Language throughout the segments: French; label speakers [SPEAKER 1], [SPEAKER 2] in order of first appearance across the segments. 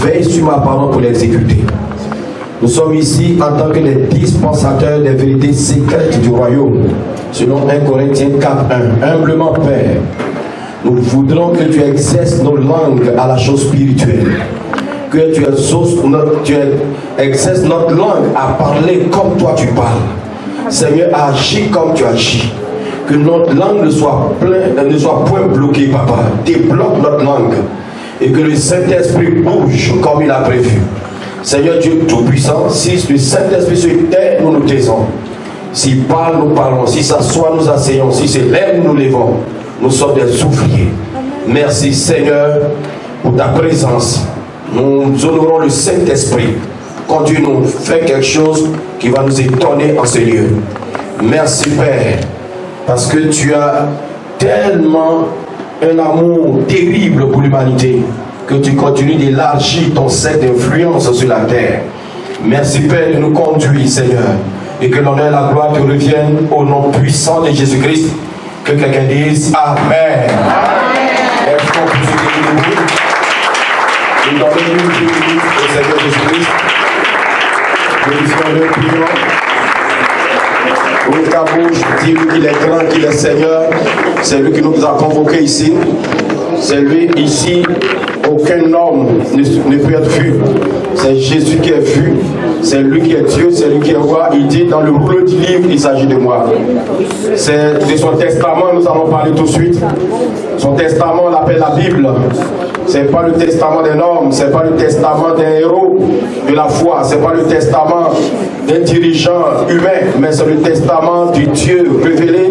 [SPEAKER 1] veille sur ma parole pour l'exécuter. Nous sommes ici en tant que les dispensateurs des vérités secrètes du royaume, selon 1 Corinthiens 4:1. Humblement, Père, nous voudrons que tu exerces nos langues à la chose spirituelle, que tu exerces notre langue à parler comme toi tu parles. Seigneur, agis comme tu agis. Que notre langue ne soit point bloquée, Papa. Débloque notre langue. Et que le Saint-Esprit bouge comme il a prévu. Seigneur Dieu Tout-Puissant, si le Saint-Esprit se tait, nous nous taisons. S'il parle, nous parlons. Si s'assoit, nous asseyons. Si se lève, nous nous levons. Nous sommes des ouvriers. Merci Seigneur pour ta présence. Nous honorons le Saint-Esprit. Conduis-nous, fais quelque chose qui va nous étonner en ce lieu. Merci Père, parce que tu as tellement un amour terrible pour l'humanité, que tu continues d'élargir ton cercle d'influence sur la terre. Merci Père de nous conduire, Seigneur, et que l'honneur et la gloire te reviennent au nom puissant de Jésus-Christ. Que quelqu'un dise Amen. Est-ce qu'on peut se dire debout? Nous donnons une au Seigneur Jésus-Christ. Glorifions-le, prions. Ouvre ta bouche, dis-lui qu'il est grand, qu'il est Seigneur. C'est lui qui nous a convoqués ici. C'est lui ici. Aucun homme ne peut être vu. C'est Jésus qui est vu. C'est lui qui est Dieu, c'est lui qui est roi. Il dit dans le rouleau du livre, il s'agit de moi. C'est de son testament, nous allons parler tout de suite. Son testament, on l'appelle la Bible. C'est pas le testament d'un homme, c'est pas le testament d'un héros de la foi, c'est pas le testament d'un dirigeant humain, mais c'est le testament du Dieu révélé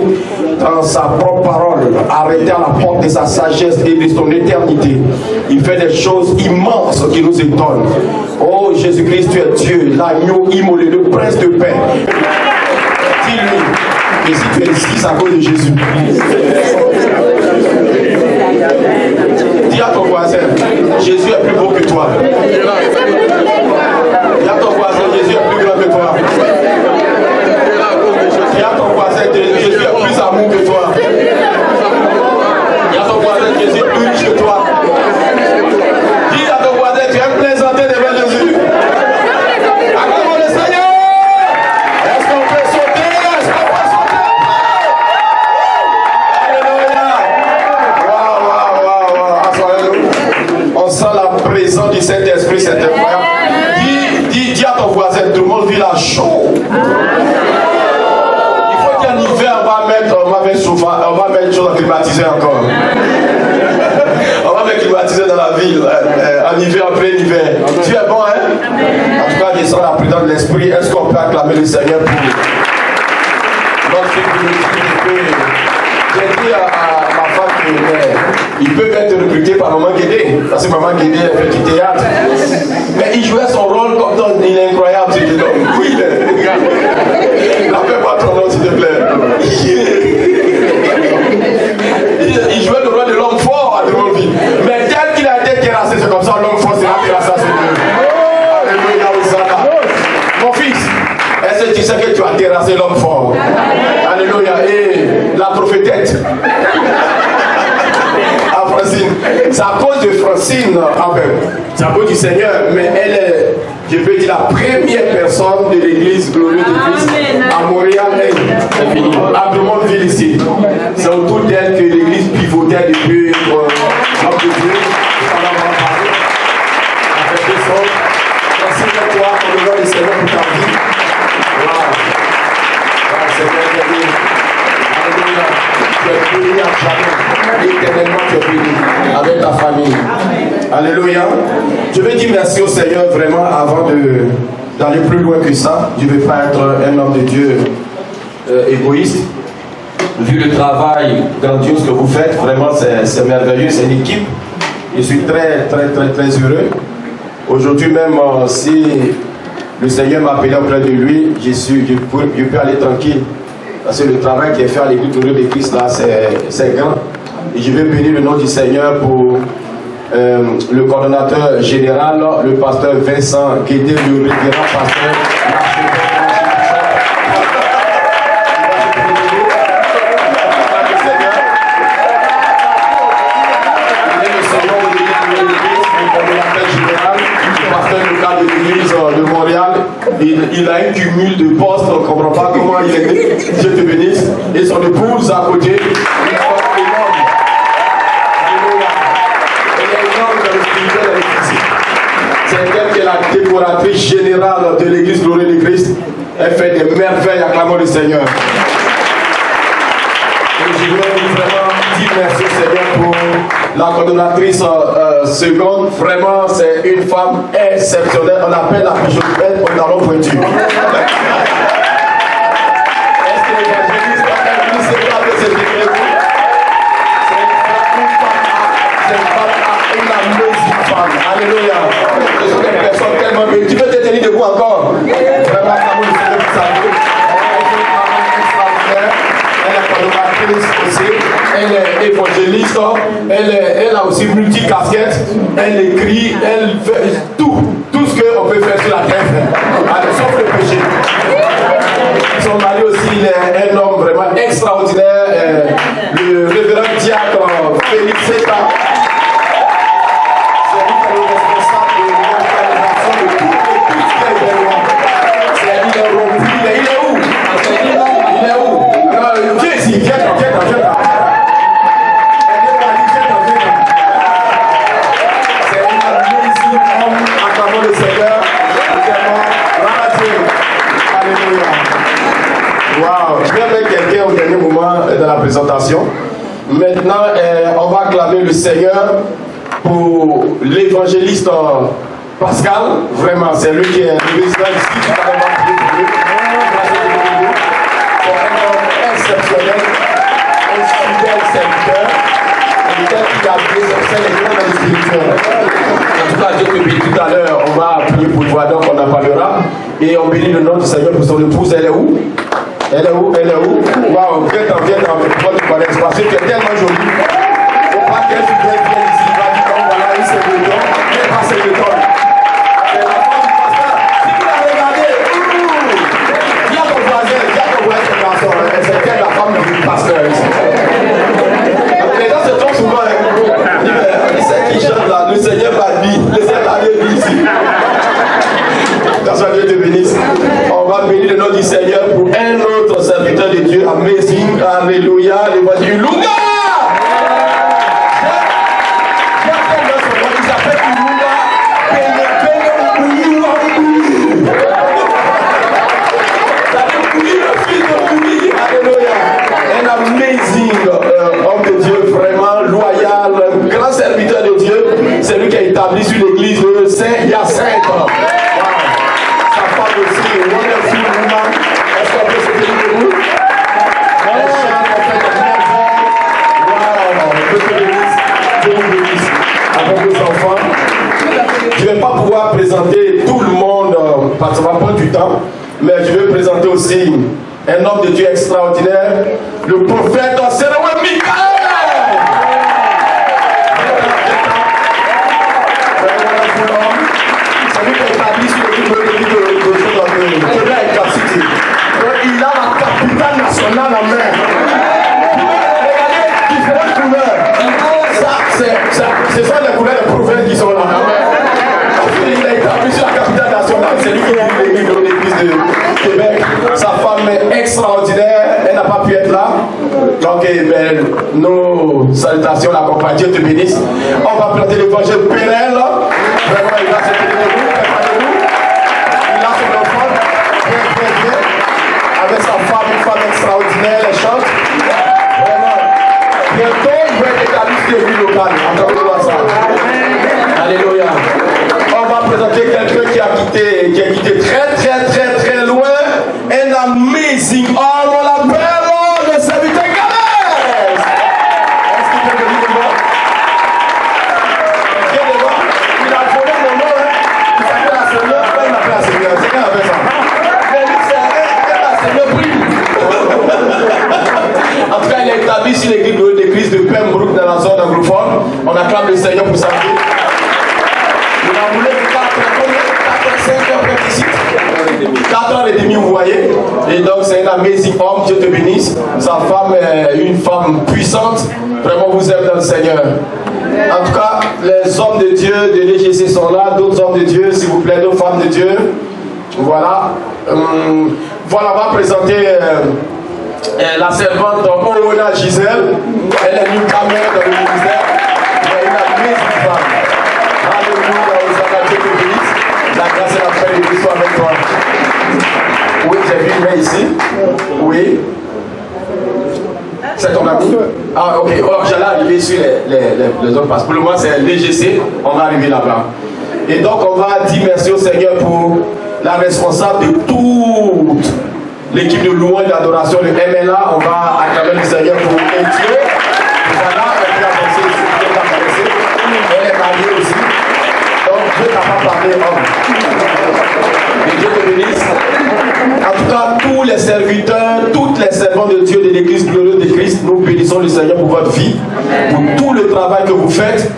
[SPEAKER 1] dans sa propre parole, arrêté à la porte de sa sagesse et de son éternité. Il fait des choses immenses qui nous étonnent. Oh Jésus-Christ, tu es Dieu, l'agneau immolé, le prince de paix. Dis-lui que si tu es ici, c'est à cause de Jésus. Dis à ton voisin, Jésus est plus beau que toi. Dis à ton voisin, Jésus est plus grand que toi. Dis à ton voisin, Jésus est plus amour que toi. Dis à ton voisin, Jésus est plus riche que toi. Dis à ton voisin, tu aimes plaisanter devant Jésus. Acclamons le Seigneur. Est-ce qu'on peut sauter? Est-ce qu'on peut sauter? Alléluia. On sent la présence du Saint-Esprit, c'est incroyable. Dis à ton voisin, tout le monde vit là chaud. Il faut qu'en hiver, on va mettre chose à climatiser encore. On va mettre climatiser dans la ville, en hiver, en plein hiver. Tu es bon, hein? En tout cas, descends la présence de l'Esprit. Est-ce qu'on peut acclamer le Seigneur pour notre sécurité? J'ai dit à ma femme qu'il peut être recruté par Maman Guédé, parce que Maman Guédé fait du théâtre. Mais il jouait son rôle comme dans il est incroyable, c'est que oui, il est. Appelle-moi ton nom, s'il te plaît. Il jouait le rôle de l'homme fort à Drummondville. Mais tel qu'il a été terrassé, c'est comme ça, l'homme fort sera terrassé à ce lieu. Alléluia, Hosanna. Mon fils, est-ce que tu sais que tu as terrassé l'homme fort? Alléluia. Et la prophétesse. À Francine. C'est à cause de Francine, c'est à cause du Seigneur, mais elle est, je peux dire, la première personne de l'église glorieuse de Christ à Montréal, à Drummondville ici. C'est autour d'elle que l'église pivotait depuis l'homme de Dieu. Avec des autres. Merci à toi, pour le nom du Seigneur pour ta vie. Seigneur, alléluia. Tu es béni à jamais. Éternellement, tu es béni avec ta famille. Alléluia. Je vais dire merci au Seigneur vraiment avant d'aller plus loin que ça. Je ne vais pas être un homme de Dieu égoïste. Vu le travail grandiose que vous faites, vraiment c'est merveilleux, c'est une équipe. Je suis très heureux. Aujourd'hui même, si le Seigneur m'a appelé auprès de lui, je peux aller tranquille. Parce que le travail qui est fait à l'église de Christ là, c'est grand. Et je vais bénir le nom du Seigneur pour le coordonnateur général, le pasteur Vincent Guédé, le révérend pasteur. l'église de Montréal. Il a un cumul de postes, on ne comprend pas comment il est né. Dieu te bénisse. Et son épouse à côté. Elle est énorme dans le spirituel et le physique. C'est elle qui est la décoratrice générale de l'église Glorieux de Christ. Elle fait des merveilles, acclamons le Seigneur. Et je voudrais vraiment dire merci au Seigneur pour la coordonnatrice seconde. Vraiment, c'est une femme exceptionnelle. On appelle la pigeonnette au talon pointu. Est-ce que l'évangéliste a vu ce cas de cette église? C'est une amazing femme. Alléluia. Ce sont des personnes tellement belles. Tu peux te tenir debout encore? Vraiment, comme le Seigneur vous savez. Elle est coordonnatrice aussi, elle est évangéliste, elle a aussi multi-casquette, elle écrit, elle fait tout ce qu'on peut faire sur la terre, sauf le péché. Son mari aussi, il est un homme vraiment extraordinaire, le révérend diacre Félix Seta. C'est lui qui est le responsable de l'organisation de tout ce qui est événement. Il est rompu, il est où? Il est où? Viens ici, viens. C'est un amazing homme, acclamons le Seigneur. Alléluia. Wow. Je vais mettre quelqu'un au dernier moment de la présentation. Maintenant, on va acclamer le Seigneur pour l'évangéliste Pascal. Vraiment, c'est lui qui est le président ici. Exceptionnel, un fidèle serviteur, et tel qu'il a fait c'est l'exemple dans le spirituel. En tout cas, Dieu te bénit tout à l'heure, on va prier pour toi, donc on en parlera. Et on bénit le nom du Seigneur pour son épouse. Elle est où? Elle est où? Waouh, viens dans votre collège, parce que tu es tellement jolie. Il ne faut pas qu'elle vienne ici, il va dire, oh voilà, il s'est le temps, elle va se le temps. C'est la femme du pasteur. Si tu l'as regardé, il y a ton voisin, c'est quelle la femme du pasteur ici. Les gens se trompent souvent. Il sait qui chante là, le Seigneur m'a dit, le Seigneur m'a dit ici. Grâce à Dieu te bénisse. On va bénir le nom du Seigneur pour un autre serviteur de Dieu. Amazing, alléluia, l'évangile. Lunga! Il s'appelle Lunga. Alléluia. Un amazing homme de Dieu, vraiment loyal, grand serviteur de Dieu. C'est lui qui a établi sur l'église le Saint-Hyacinthe. Sa femme aussi, wonderful woman. Est-ce qu'on peut se tenir debout? Elle chante, elle fait des merveilles. Wow, Dieu te bénisse. Dieu vous bénisse. Avec vos enfants. Je ne vais pas pouvoir présenter tout le monde parce que ça va prendre du temps. Mais je vais présenter aussi un homme de Dieu extraordinaire, le prophète Séréoué Michael. C'est lui qui est établi sur l'équipe de Québec City. Il a la capitale nationale en main. Regardez, différentes couleurs. Ce sont les couleurs des prophètes qui sont là. Il a établi sur la capitale nationale. C'est lui qui est l'église de Québec. Sa femme est extraordinaire. Elle n'a pas pu être là. Donc, nos salutations l'accompagnent. Dieu te bénisse. On va planter l'évangile pérenne. Vraiment, il va se tenir debout. Préparez-vous. Il a son enfant. Bien. Avec sa femme, une femme extraordinaire. Elle chante. Vraiment. Bientôt, il va être établi sur les villes locales. Entendez-moi ça. Alléluia. On va présenter quelqu'un qui a quitté très loin. Un amazing homme, on l'appelle le serviteur Galès. Est-ce qu'il peut venir devant? Viens devant. Il a donné mon nom, il s'appelle la Seigneur, il m'appelle la Seigneur. C'est quand avec ça? Mais lui, c'est la Seigneur prie. En tout cas, il est établi sur l'église de Pembroke dans la zone anglophone. On acclame le Seigneur pour sa vie. Il a voulu 4 ans et demi, vous voyez. Et donc c'est un amazing homme, Dieu te bénisse. Sa femme est une femme puissante. Vraiment vous aime dans le Seigneur. En tout cas, les hommes de Dieu de l'EGC sont là, d'autres hommes de Dieu, s'il vous plaît, d'autres femmes de Dieu. Voilà. Voilà, on va présenter la servante Orona Gisèle. Elle est newcomer dans le ministère. Elle est une amazing femme. Alléluia, Hosanna, Dieu te bénisse. La grâce et la paix de Dieu soit avec toi. Oui, j'ai vu une main ici. Oui. C'est ton ami? Ah, ok. Oh, j'allais arriver sur les autres passes. Pour le moment, c'est l'EGC. On va arriver là-bas. Et donc, on va dire merci au Seigneur pour la responsable de toute l'équipe de louange et d'adoration de MLA. On va acclamer le Seigneur pour Dieu. Voilà, elle peut avancer ici. Elle est mariée aussi. Donc, Dieu n'a pas parlé homme. Que Dieu te bénisse. En tout cas, tous les serviteurs, toutes les servantes de Dieu de l'église glorieuse de Christ, nous bénissons le Seigneur pour votre vie, pour tout le travail que vous faites.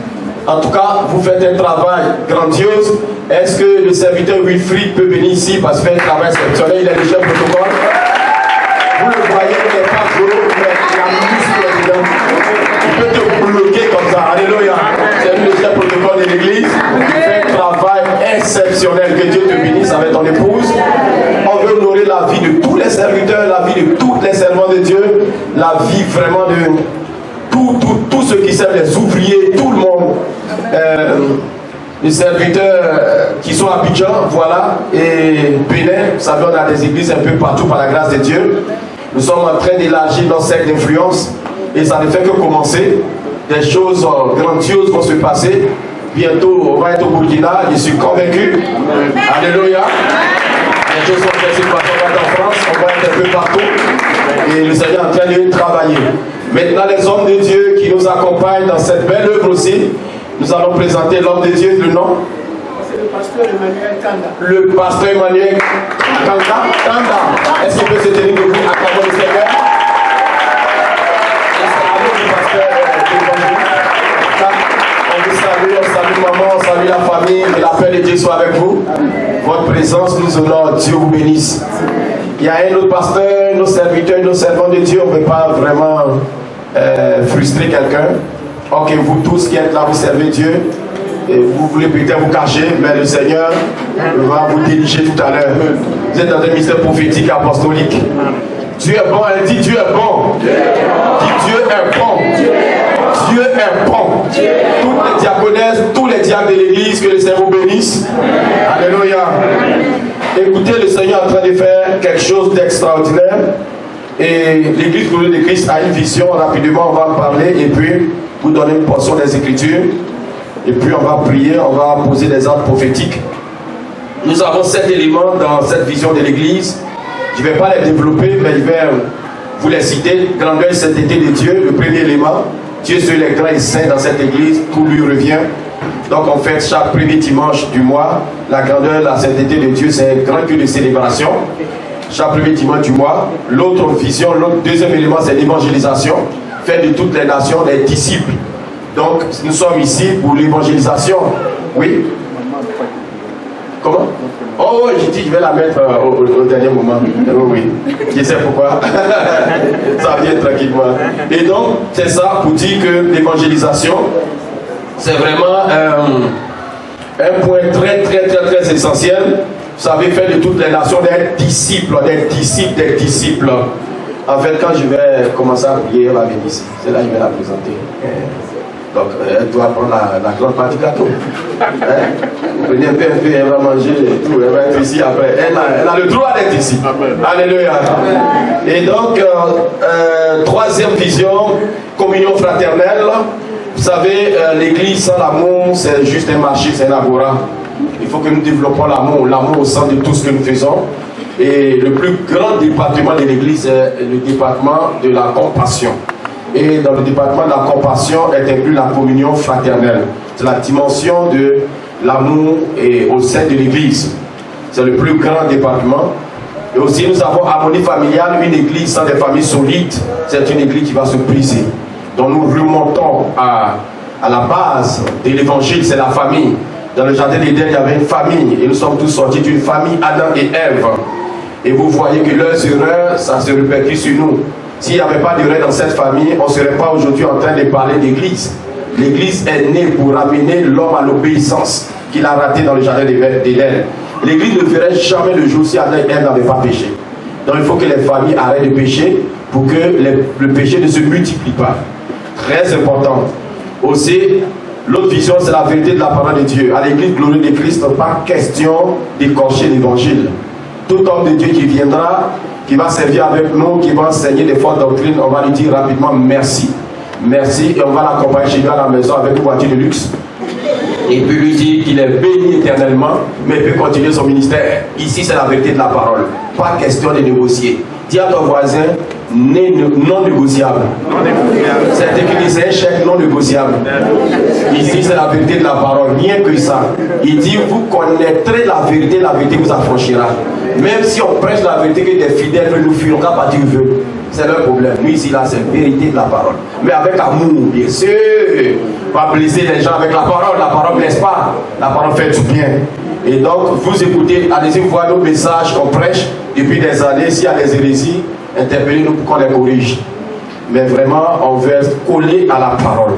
[SPEAKER 1] En tout cas, vous faites un travail grandiose. Est-ce que le serviteur Wilfried peut venir ici parce qu'il fait un travail exceptionnel? Il est le chef protocole. Vous le voyez, il n'est pas gros, mais la muscle est dedans. Il peut te bloquer comme ça. Alléluia. C'est lui le chef protocole de l'église. Il fait un travail exceptionnel. Que Dieu te bénisse avec ton épouse. On veut honorer la vie de tous les serviteurs, la vie de tous les servants de Dieu, la vie vraiment de tous ceux qui servent, les ouvriers, tout le monde. Les serviteurs qui sont à Abidjan, voilà, et Bénin, vous savez, on a des églises un peu partout par la grâce de Dieu. Nous sommes en train d'élargir notre cercle d'influence et ça ne fait que commencer. Des choses grandioses vont se passer. Bientôt, on va être au Burkina, je suis convaincu. Alléluia. Les choses vont se passer, on va être en France, on va être un peu partout. Et le Seigneur est en train de travailler. Maintenant, les hommes de Dieu qui nous accompagnent dans cette belle œuvre aussi, nous allons présenter l'homme de Dieu, le nom.
[SPEAKER 2] C'est le pasteur Emmanuel Kanda.
[SPEAKER 1] Le pasteur Emmanuel Kanda. Est-ce qu'il peut se tenir debout à côté du Seigneur? On vous salue, on salue maman, on salue la famille, que la paix de Dieu soit avec vous. Votre présence nous honore, Dieu vous bénisse. Il y a un autre pasteur, nos serviteurs, nos servants de Dieu, on ne peut pas vraiment frustrer quelqu'un. Ok, vous tous qui êtes là, vous servez Dieu. Et vous voulez peut-être vous cacher, mais le Seigneur va vous diriger tout à l'heure. Vous êtes dans un ministère prophétique apostolique. Dieu est bon, elle dit Dieu est bon. Dieu est bon. Dieu est bon. Toutes les diaconesses, tous les diacres de l'église, que le Seigneur vous bénisse. Alléluia. Écoutez, le Seigneur est en train de faire quelque chose d'extraordinaire. Et l'église glorieuse de Christ a une vision. Rapidement, on va en parler et puis vous donner une portion des Écritures. Et puis on va prier, on va poser des actes prophétiques. Nous avons 7 éléments dans cette vision de l'église. Je ne vais pas les développer, mais je vais vous les citer. Grandeur et sainteté de Dieu, le premier élément. Dieu seul est grand et saint dans cette église, tout lui revient. Donc on fête chaque premier dimanche du mois. La grandeur et la sainteté de Dieu, c'est un grand culte de célébration. Chaque premier dimanche du mois. L'autre vision, l'autre deuxième élément, c'est l'évangélisation. Faire de toutes les nations des disciples. Donc nous sommes ici pour l'évangélisation. Oui. Comment? Oh oui, j'ai dit je vais la mettre au dernier moment. Oh, oui, je sais pourquoi. Ça vient tranquillement. Et donc, c'est ça pour dire que l'évangélisation, c'est vraiment un point très essentiel. Vous savez, faire de toutes les nations des disciples, des disciples. En fait, quand je vais commencer à prier, elle va venir ici. C'est là que je vais la présenter. Donc, elle doit prendre la grande partie du gâteau. Prenez un peu, elle va manger et tout. Elle va être ici après. Elle a le droit d'être ici. Alléluia. Et donc, troisième vision, communion fraternelle. Vous savez, l'église sans l'amour, c'est juste un marché, c'est un agora. Il faut que nous développons l'amour au sein de tout ce que nous faisons. Et le plus grand département de l'église, c'est le département de la compassion. Et dans le département de la compassion est inclus la communion fraternelle. C'est la dimension de l'amour au sein de l'église. C'est le plus grand département. Et aussi nous avons harmonie familiale, une église sans des familles solides. C'est une église qui va se briser. Donc nous remontons à la base de l'évangile, c'est la famille. Dans le jardin d'Éden, il y avait une famille. Et nous sommes tous sortis d'une famille, Adam et Ève. Et vous voyez que leurs erreurs, ça se répercute sur nous. S'il n'y avait pas d'erreur dans cette famille, on ne serait pas aujourd'hui en train de parler d'église. L'église est née pour ramener l'homme à l'obéissance qu'il a raté dans le jardin d'Éden. L'église ne verrait jamais le jour si Adam et Ève n'avaient pas péché. Donc il faut que les familles arrêtent de pécher pour que le péché ne se multiplie pas. Très important. Aussi, l'autre vision, c'est la vérité de la parole de Dieu. À l'église glorieuse de Christ, pas question d'écorcher l'évangile. Tout homme de Dieu qui viendra, qui va servir avec nous, qui va enseigner des fausses doctrines, on va lui dire rapidement merci. Merci, et on va l'accompagner chez lui à la maison avec une voiture de luxe. Et puis lui dire qu'il est béni éternellement, mais il peut continuer son ministère. Ici, c'est la vérité de la parole. Pas question de négocier. Dis à ton voisin, non négociable. C'est écrit, c'est un chèque non négociable. Ici, c'est la vérité de la parole. Rien que ça. Il dit, vous connaîtrez la vérité vous affranchira. Même si on prêche la vérité que des fidèles veulent nous fuir, on va pas dire veut. C'est leur problème. Nous, ici, là, c'est la vérité de la parole. Mais avec amour, bien sûr. Pas blesser les gens avec la parole blesse pas. La parole fait du bien. Et donc, vous écoutez, allez-y voir nos messages qu'on prêche depuis des années. S'il y a des hérésies, interpellez-nous pour qu'on les corrige. Mais vraiment, on veut coller à la parole.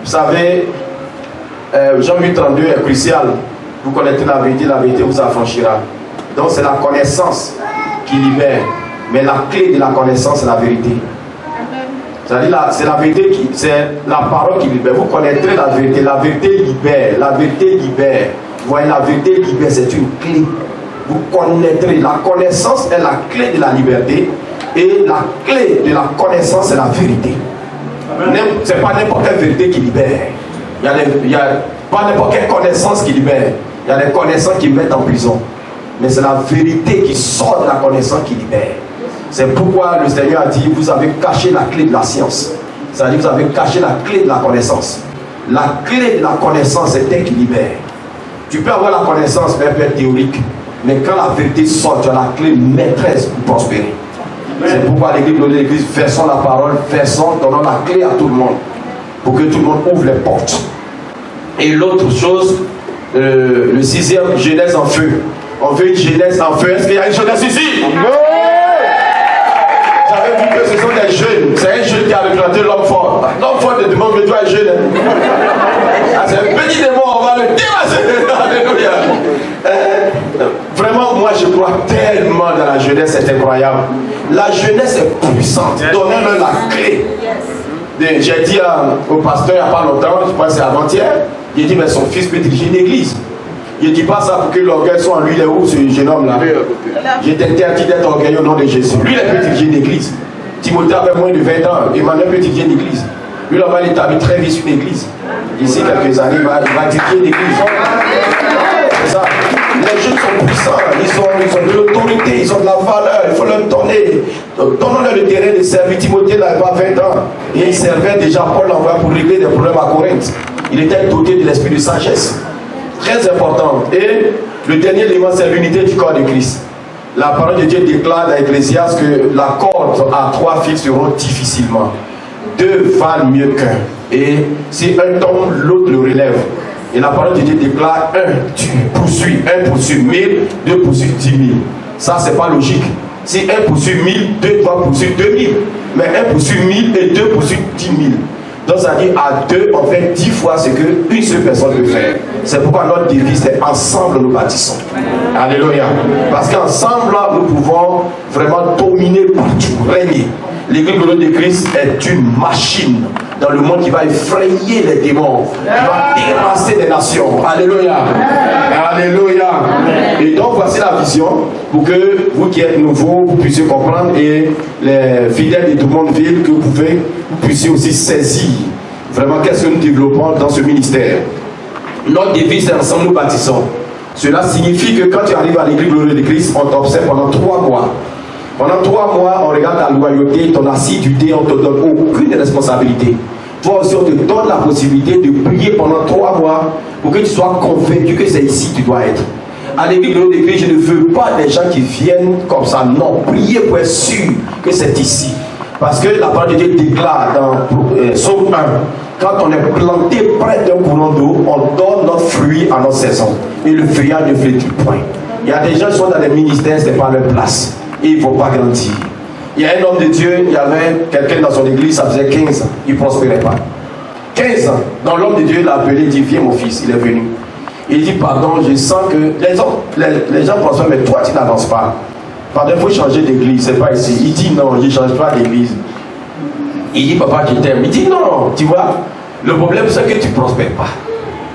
[SPEAKER 1] Vous savez, Jean 8,32 est crucial. Vous connaissez la vérité vous affranchira. Donc, c'est la connaissance qui libère. Mais la clé de la connaissance, c'est la vérité. C'est-à-dire, c'est la vérité c'est la parole qui libère. Vous connaîtrez la vérité. La vérité libère. La vérité libère. Vous voyez, la vérité libère, c'est une clé. Vous connaîtrez. La connaissance est la clé de la liberté. Et la clé de la connaissance, c'est la vérité. Ce n'est pas n'importe quelle vérité qui libère. Il y a pas n'importe quelle connaissance qui libère. Il y a des connaissances qui mettent en prison. Mais c'est la vérité qui sort de la connaissance qui libère. C'est pourquoi le Seigneur a dit, vous avez caché la clé de la science. C'est-à-dire, vous avez caché la clé de la connaissance. La clé de la connaissance, c'est elle qui libère. Tu peux avoir la connaissance, mais elle peut être théorique. Mais quand la vérité sort, tu as la clé maîtresse pour prospérer. C'est pourquoi l'église, versons la parole, donnons la clé à tout le monde. Pour que tout le monde ouvre les portes. Et l'autre chose, le 6e, Genèse en feu. On veut une Genèse en feu. Est-ce qu'il y a une Genèse ici? J'avais vu que ce sont des jeunes. C'est un jeune qui a représenté l'homme fort. L'homme fort ne demande que toi es jeune. C'est un petit démon, on va le démasser. Alléluia. Vraiment, moi je crois tellement dans la jeunesse, c'est incroyable. La jeunesse est puissante. Donnez-leur la clé. J'ai dit au pasteur il n'y a pas longtemps, je pense que c'est avant-hier, il dit mais son fils peut diriger une église. Je ne dis pas ça pour que l'orgueil soit en lui, il est où ce jeune homme-là? J'ai interdit d'être orgueilleux au nom de Jésus. Lui, il peut diriger une église. Timothée avait moins de 20 ans, Emmanuel peut diriger une église. Lui, là, il établit très vite une église. D'ici quelques années, il va diriger une église. C'est ça. Les jeunes sont puissants, ils ont de l'autorité, ils ont de la valeur, il faut leur donner. Donnons-leur le terrain de servir. Timothée n'avait pas 20 ans. Et il servait déjà Paul l'envoie pour régler des problèmes à Corinthe. Il était doté de l'esprit de sagesse. Très important. Et le dernier élément, c'est l'unité du corps de Christ. La parole de Dieu déclare dans Ecclésiaste que la corde à 3 fils seront difficilement. 2 valent mieux qu'un. Et si un tombe, l'autre le relève. Et la parole de Dieu déclare 1, tu poursuis. 1 poursuit 1000, 2 poursuit 10 000. Ça, c'est pas logique. Si 1 poursuit 1000, 2 doit poursuivre 2000. Mais 1 poursuit 1000 et 2 poursuit 10 000. Donc ça dit à 2, on fait 10 fois ce qu'une seule personne peut faire. C'est pourquoi notre devise c'est ensemble nous bâtissons. Alléluia. Parce qu'ensemble nous pouvons vraiment dominer partout, régner. L'église de Christ est une machine dans le monde qui va effrayer les démons, qui va terrasser les nations. Alléluia. Alléluia. Et donc voici la vision pour que vous qui êtes nouveaux, vous puissiez comprendre et les fidèles de tout le monde ville que vous puissiez aussi saisir vraiment qu'est-ce que nous développons dans ce ministère. Notre devise c'est ensemble nous bâtissons. Cela signifie que quand tu arrives à l'église glorieuse de Christ, on t'observe pendant 3 mois. Pendant 3 mois, on regarde ta loyauté, ton assiduité, on ne te donne aucune responsabilité. Toi aussi, on te donne la possibilité de prier pendant 3 mois pour que tu sois convaincu que c'est ici que tu dois être. À l'église de Christ, je ne veux pas des gens qui viennent comme ça. Non, priez pour être sûr que c'est ici. Parce que la parole de Dieu déclare dans Psaume 1, quand on est planté près d'un courant d'eau, on donne notre fruit à notre saison. Et le feuillage ne flétrit point. Il y a des gens qui sont dans les ministères, ce n'est pas leur place. Et ils ne vont pas grandir. Il y a un homme de Dieu, il y avait quelqu'un dans son église, ça faisait 15 ans, il ne prospérait pas. 15 ans. Donc l'homme de Dieu l'a appelé, il dit, viens mon fils, il est venu. Il dit, pardon, je sens que les gens pensent, mais toi tu n'avances pas. Pardon, il faut changer d'église, c'est pas ici. Il dit, non, je ne change pas d'église. Il dit, papa, je t'aime. Il dit, non, tu vois, le problème c'est que tu ne prospères pas.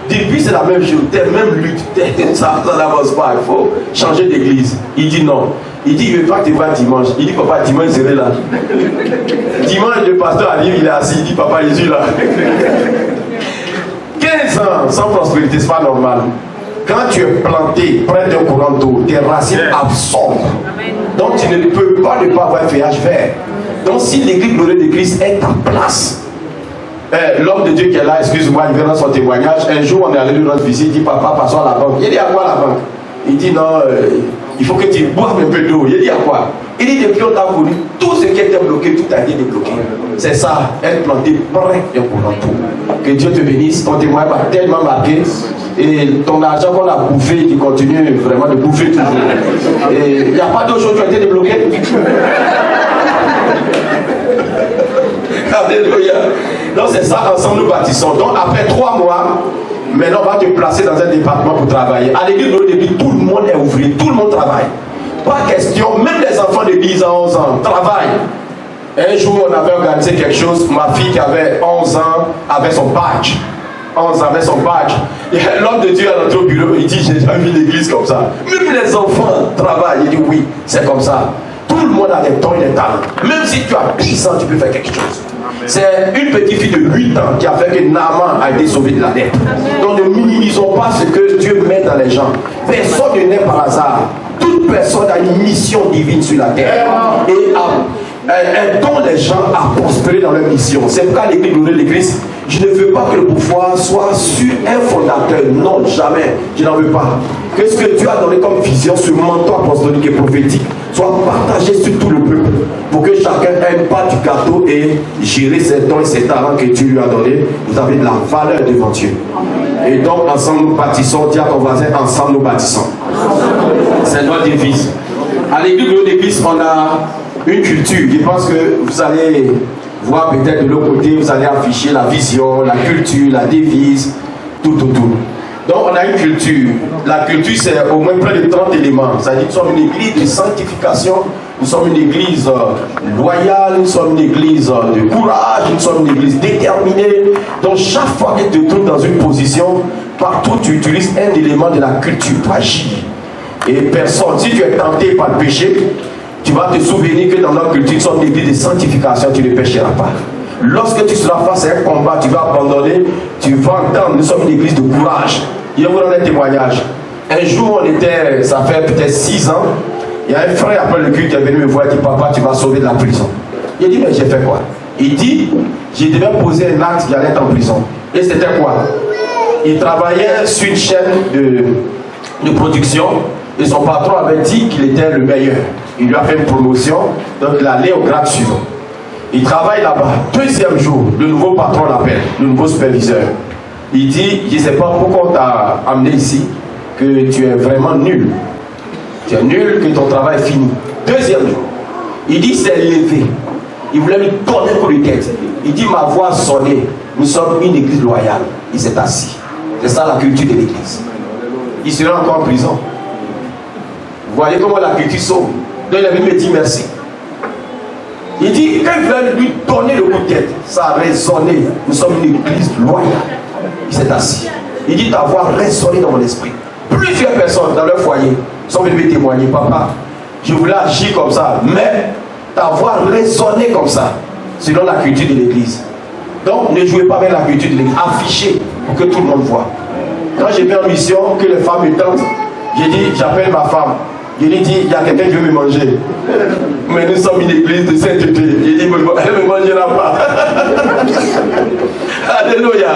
[SPEAKER 1] Depuis c'est la même chose, t'es même lutte, ça n'avance pas, il faut changer d'église. Il dit non. Il dit, je ne veux pas que tu vas dimanche. Il dit, papa, dimanche, je serai là. Dimanche, le pasteur arrive, il est assis, il dit, papa, je suis là. 15 ans sans prospérité, ce n'est pas normal. Quand tu es planté près d'un courant d'eau, tes racines absorbent. Donc tu ne peux pas ne pas avoir un feuillage vert. Donc si l'église glorieuse de Christ est ta place, l'homme de Dieu qui est là, excuse-moi, il vient dans son témoignage. Un jour, on est allé lui rendre visite, il dit, papa, passons à la banque. Il dit, à quoi la banque? Il dit, non, il faut que tu boives un peu d'eau. Il dit, à quoi? Il dit, depuis on t'a connu, tout ce qui était bloqué, tout a été débloqué. C'est ça, être planté près d'un courant d'eau. Que Dieu te bénisse, ton témoignage m'a tellement marqué. Et ton argent qu'on a bouffé, tu continues vraiment de bouffer toujours. Et il n'y a pas d'autre chose qui a été débloqué. Alléluia. Donc c'est ça, ensemble nous bâtissons. Donc après 3 mois, maintenant on va te placer dans un département pour travailler. À l'église, tout le monde est ouvrier, tout le monde travaille. Pas question, même les enfants de 10 ans, 11 ans travaillent. Un jour, on avait organisé quelque chose, ma fille qui avait 11 ans avait son badge. 11 ans avait son badge. L'homme de Dieu est rentré au bureau, il dit, j'ai jamais vu l'église comme ça. Même les enfants travaillent. Il dit, oui, c'est comme ça. Tout le monde a des dons et des talents. Même si tu as 10 ans, tu peux faire quelque chose. C'est une petite fille de 8 ans qui a fait que Naaman a été sauvé de la lèpre. Donc ne minimisons pas ce que Dieu met dans les gens. Personne ne naît par hasard. Toute personne a une mission divine sur la terre. Et aidons les gens à prospérer dans leur mission. C'est pourquoi l'église glorieuse de Christ, je ne veux pas que le pouvoir soit sur un fondateur. Non, jamais. Je n'en veux pas. Que ce que Dieu a donné comme vision, ce manteau apostolique et prophétique, soit partagé sur tout le peuple. Pour que chacun ait une part du gâteau et gérer ses dons et ses talents que Dieu lui a donnés. Vous avez de la valeur devant Dieu. Et donc, ensemble nous bâtissons. Dis à ton voisin, ensemble nous bâtissons. C'est notre devise. À l'église glorieuse de Christ, on a une culture. Je pense que vous allez voir peut-être de l'autre côté, vous allez afficher la vision, la culture, la devise, tout autour. Donc on a une culture. La culture c'est au moins près de 30 éléments. C'est-à-dire que nous sommes une église de sanctification, nous sommes une église loyale, nous sommes une église de courage, nous sommes une église déterminée. Donc chaque fois que tu te trouves dans une position, partout tu utilises un élément de la culture pour agir. Et personne, si tu es tenté par le péché, tu vas te souvenir que dans notre culture, nous sommes une église de sanctification, tu ne pécheras pas. Lorsque tu seras face à un combat, tu vas abandonner, tu vas entendre, nous sommes une église de courage. Je vais vous donner un témoignage. Un jour, on était, ça fait peut-être 6 ans, il y a un frère après le culte qui est venu me voir et dit, papa, tu vas sauver de la prison. Il dit, mais j'ai fait quoi? Il dit, j'ai devais poser un acte, j'allais être en prison. Et c'était quoi? Il travaillait sur une chaîne de production et son patron avait dit qu'il était le meilleur. Il lui a fait une promotion, donc il allait au grade suivant. Il travaille là-bas. 2e jour, le nouveau patron l'appelle, le nouveau superviseur. Il dit, je ne sais pas pourquoi on t'a amené ici, que tu es vraiment nul. Tu es nul, que ton travail est fini. 2e jour. Il dit, c'est levé. Il voulait lui donner un coup de tête. Il dit, ma voix a sonné. Nous sommes une église loyale. Il s'est assis. C'est ça la culture de l'église. Il sera encore en prison. Vous voyez comment la culture sauve. Donc il a venu me dire merci. Il dit, quand il voulait lui donner le coup de tête, ça a résonné. Nous sommes une église loyale. Il s'est assis. Il dit, ta voix a résonné dans mon esprit. Plusieurs personnes dans leur foyer sont venues me témoigner, papa, je voulais agir comme ça, mais ta voix a résonné comme ça, selon la culture de l'église. Donc ne jouez pas avec la culture de l'église, affichez pour que tout le monde voit. Quand j'ai mis en mission, que les femmes me tentent, j'ai dit, j'appelle ma femme. Je lui ai dit, il y a quelqu'un qui veut me manger. Mais nous sommes une église de sainteté. Il dit, elle ne me mangera pas. Alléluia.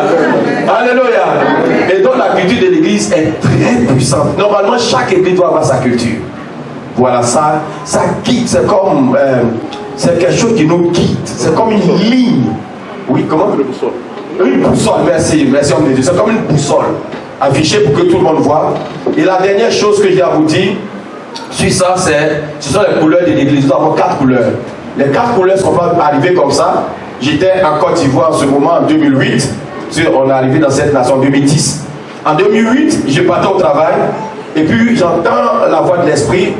[SPEAKER 1] Alléluia. Et donc la culture de l'église est très puissante. Normalement, chaque église doit avoir sa culture. Voilà, ça guide. C'est comme, c'est quelque chose qui nous guide. C'est comme une ligne. Oui, comment? Une boussole. Une boussole, merci homme de Dieu. C'est comme une boussole affichée pour que tout le monde voit. Et la dernière chose que j'ai à vous dire, sur ça, ce sont les couleurs de l'église. Nous avons 4 couleurs. Les 4 couleurs ne sont pas arrivées comme ça. J'étais en Côte d'Ivoire en ce moment, en 2008. on est arrivé dans cette nation en 2010. En 2008, je partais au travail et puis j'entends la voix de l'esprit,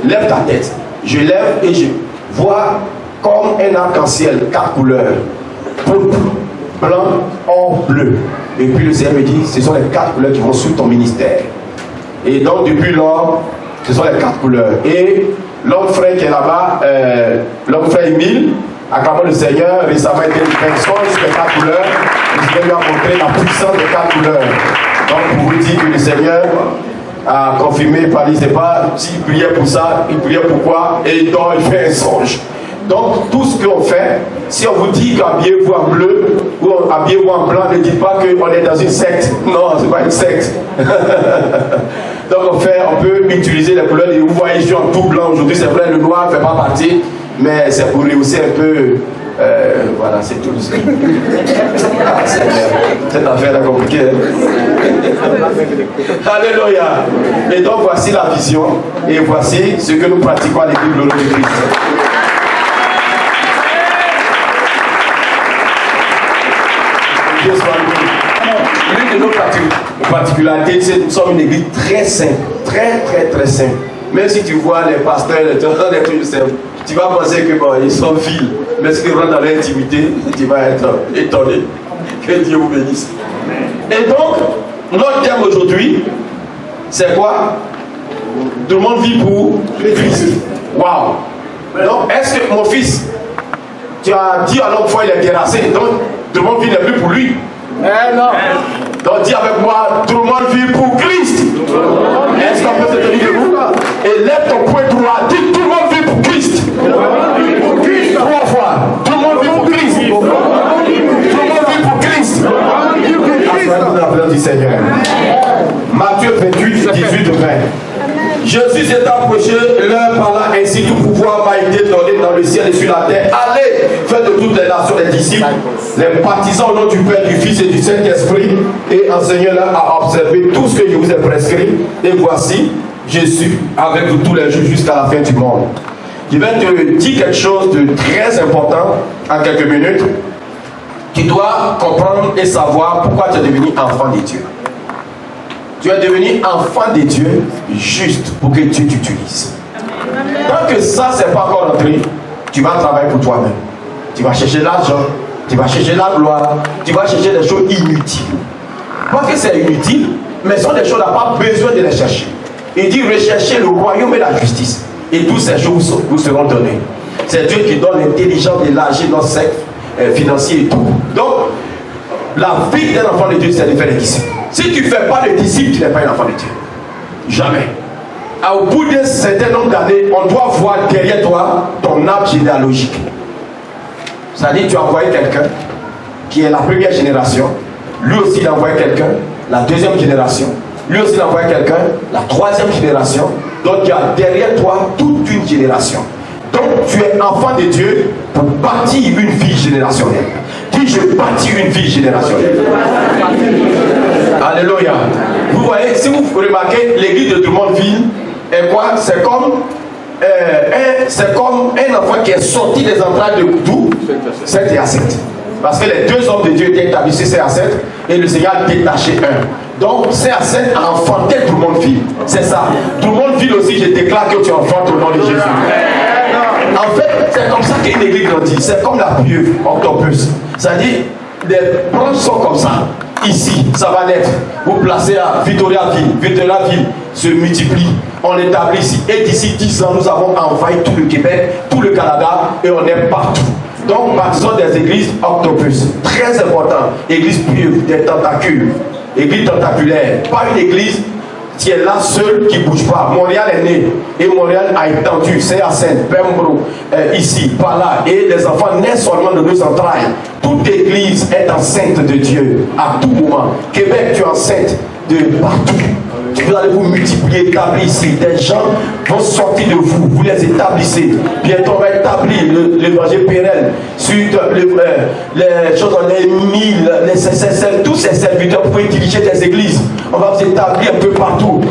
[SPEAKER 1] lève ta tête. Je lève et je vois comme un arc-en-ciel, 4 couleurs, pourpre, blanc, or, bleu. Et puis le Seigneur me dit, ce sont les 4 couleurs qui vont sur ton ministère. Et donc depuis lors, ce sont les 4 couleurs. Et l'homme frère qui est là-bas, l'homme frère Émile, acclamant le Seigneur, récemment été personne sur les 4 couleurs. Le Seigneur lui a montré la puissance des 4 couleurs. Donc pour vous dire que le Seigneur a confirmé par lui, c'est pas s'il priait pour ça, il priait pour quoi, et donc il fait un songe. Donc tout ce qu'on fait, si on vous dit qu'habillez-vous en bleu ou habillez-vous en blanc, ne dites pas qu'on est dans une secte. Non, c'est pas une secte. Donc on peut utiliser les couleurs. Et vous voyez, je suis en tout blanc aujourd'hui, c'est vrai, le noir ne fait pas partie, mais c'est pour rehausser un peu. Voilà, c'est tout. Cette affaire est compliquée. Alléluia. Et donc voici la vision et voici ce que nous pratiquons à l'église de l'Eau de Christ. L'une de nos particularités, c'est que nous sommes une église très simple, très simple. Même si tu vois les pasteurs, les trucs simples, tu vas penser que bon, ils sont vils. Mais si tu rentres dans l'intimité, tu vas être étonné. Que Dieu vous bénisse. Et donc, notre thème aujourd'hui, c'est quoi? Tout le monde vit pour Christ. Waouh! Donc, est-ce que mon fils, tu as dit à l'homme fois il est terrassé, donc tout le monde vit plus pour lui? Non. Donc dis avec moi, tout le monde vit pour Christ. Est-ce qu'on peut se tenir debout? Et lève ton poing droit, dis tout le monde vit pour Christ. 3 fois. Tout le monde vit pour Christ. Tout le monde vit pour Christ. Acclamons du Seigneur. Matthieu 28, 18, 20. Jésus s'est approché, leur parla ainsi, tout pouvoir m'a été donné dans le ciel et sur la terre. Allez, faites de toutes les nations des disciples, les baptisant au nom du Père, du Fils et du Saint-Esprit, et enseignez-leur à observer tout ce que je vous ai prescrit. Et voici, je suis avec vous tous les jours jusqu'à la fin du monde. Je vais te dire quelque chose de très important en quelques minutes. Tu dois comprendre et savoir pourquoi tu es devenu enfant de Dieu. Tu es devenu enfant de Dieu juste pour que Dieu t'utilise. Tant que ça, c'est pas encore entré, tu vas travailler pour toi-même. Tu vas chercher l'argent, tu vas chercher la gloire, tu vas chercher des choses inutiles. Pas que c'est inutile, mais ce sont des choses, on n'a pas besoin de les chercher. Il dit rechercher le royaume et la justice. Et toutes ces choses vous seront données. C'est Dieu qui donne l'intelligence et l'argent dans le secteur financier et tout. Donc, la vie d'un enfant de Dieu, c'est de faire des disciples. Si tu ne fais pas de disciples, tu n'es pas un enfant de Dieu. Jamais. Au bout d'un certain nombre d'années, on doit voir derrière toi ton arbre généalogique. C'est-à-dire, tu as envoyé quelqu'un qui est la première génération. Lui aussi, il a envoyé quelqu'un, la deuxième génération. Lui aussi, il a envoyé quelqu'un, la troisième génération. Donc, il y a derrière toi toute une génération. Donc, tu es enfant de Dieu pour bâtir une vie générationnelle. Dis, je bâtis une vie générationnelle. Alléluia. Vous voyez, si vous remarquez, l'église de Drummondville est quoi? C'est comme un enfant qui est sorti des entrailles de d'où? 7 et à 7. Parce que les 2 hommes de Dieu étaient établis sur 7 à 7 et le Seigneur a détaché un. Donc 7 à 7 a enfanté Drummondville. C'est ça. Drummondville aussi, je déclare que tu enfantes au nom de Jésus. En fait, c'est comme ça qu'une église grandit. C'est comme la pieuvre, octopus. C'est-à-dire, les branches sont comme ça. Ici, ça va naître. Vous placez à Victoriaville. Victoriaville se multiplie. On établit ici. Et d'ici 10 ans, nous avons envahi tout le Québec, tout le Canada, et on est partout. Donc, bâtissons des églises octopus. Très important. Église pieuvre, des tentacules. Église tentaculaire. Pas une église qui est là seule, qui ne bouge pas. Montréal est né. Et Montréal a étendu. C'est à Sainte, Pembroke, ici, par là. Et les enfants naissent seulement de nos entrailles. Toute église est enceinte de Dieu à tout moment. Québec, tu es enceinte de partout. Vous allez vous multiplier, établir ici. Des gens vont sortir de vous, vous les établissez. Bientôt, on va établir l'évangile pérenne sur les choses, les milles, tous ces serviteurs pour diriger des églises. On va vous établir un peu partout.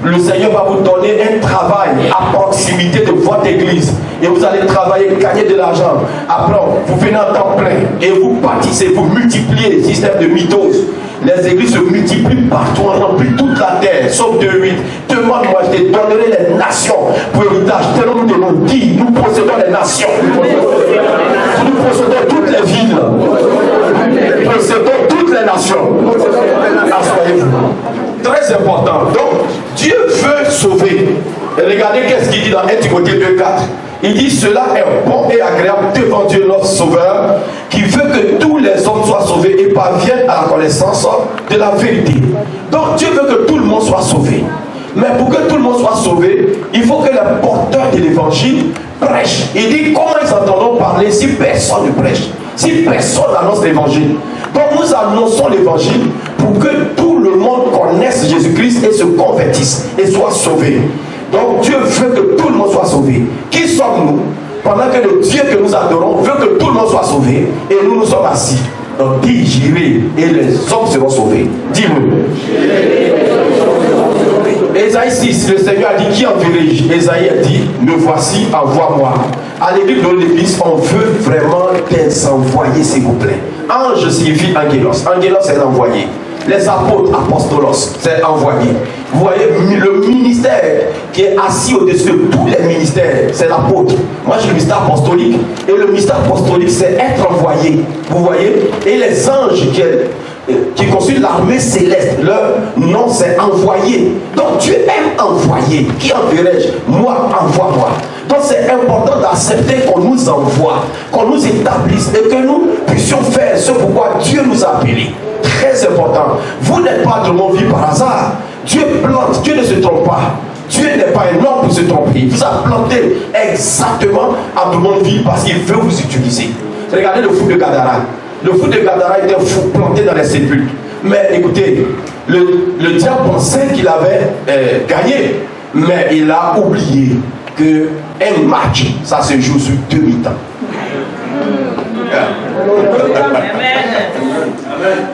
[SPEAKER 1] Le Seigneur va va vous donner un travail à proximité de votre église. Et vous allez travailler, gagner de l'argent. Après, vous venez en temps plein et vous bâtissez, vous multipliez le système de mitose. Les églises se multiplient partout, on remplit toute la terre, sauf 2:8. Demande-moi, je te donnerai les nations pour héritage. Tel de nous dit, nous possédons les nations. Nous possédons toutes les villes. Nous possédons toutes les nations. Asseyez-vous. Très important. Donc, Dieu veut sauver. Et regardez qu'est-ce qu'il dit dans 1 Timothée 2:4. Il dit cela est bon et agréable devant Dieu notre Sauveur, qui veut que tous les hommes soient sauvés et parviennent à la connaissance de la vérité. Donc Dieu veut que tout le monde soit sauvé. Mais pour que tout le monde soit sauvé, il faut que les porteurs de l'évangile prêchent. Il dit comment ils entendront parler si personne ne prêche, si personne annonce l'évangile. Donc nous annonçons l'évangile pour que tout le monde connaisse Jésus-Christ et se convertisse et soit sauvé. Donc Dieu veut que tout le monde soit sauvé. Qui sommes-nous? Pendant que le Dieu que nous adorons veut que tout le monde soit sauvé et nous sommes assis. Donc dis j'irai et les hommes seront sauvés. Dis-le. Ésaïe 6, le Seigneur a dit qui enverrai-je? Ésaïe a dit me voici, envoie-moi. À l'église de l'église, on veut vraiment des envoyés, s'il vous plaît. Ange signifie angelos. Angelos c'est l'envoyé. Les apôtres, apostolos, c'est envoyé. Vous voyez, le ministère qui est assis au-dessus de tous les ministères, c'est l'apôtre. Moi, je suis le ministère apostolique. Et le ministère apostolique, c'est être envoyé. Vous voyez? Et les anges qui constituent l'armée céleste, leur nom, c'est envoyé. Donc, Dieu aime envoyer. Qui enverrai-je? Moi, envoie-moi. Donc, c'est important d'accepter qu'on nous envoie, qu'on nous établisse et que nous puissions faire ce pourquoi Dieu nous a appelés. Très important. Vous n'êtes pas de mon vie par hasard. Dieu plante, Dieu ne se trompe pas. Dieu n'est pas un homme pour se tromper. Il vous a planté exactement à Drummondville parce qu'il veut vous utiliser. Regardez le fou de Gadara. Le fou de Gadara était un fou planté dans les sépulcres. Mais écoutez, le diable pensait qu'il avait gagné. Mais il a oublié qu'un match, ça se joue sur 2 mi-temps.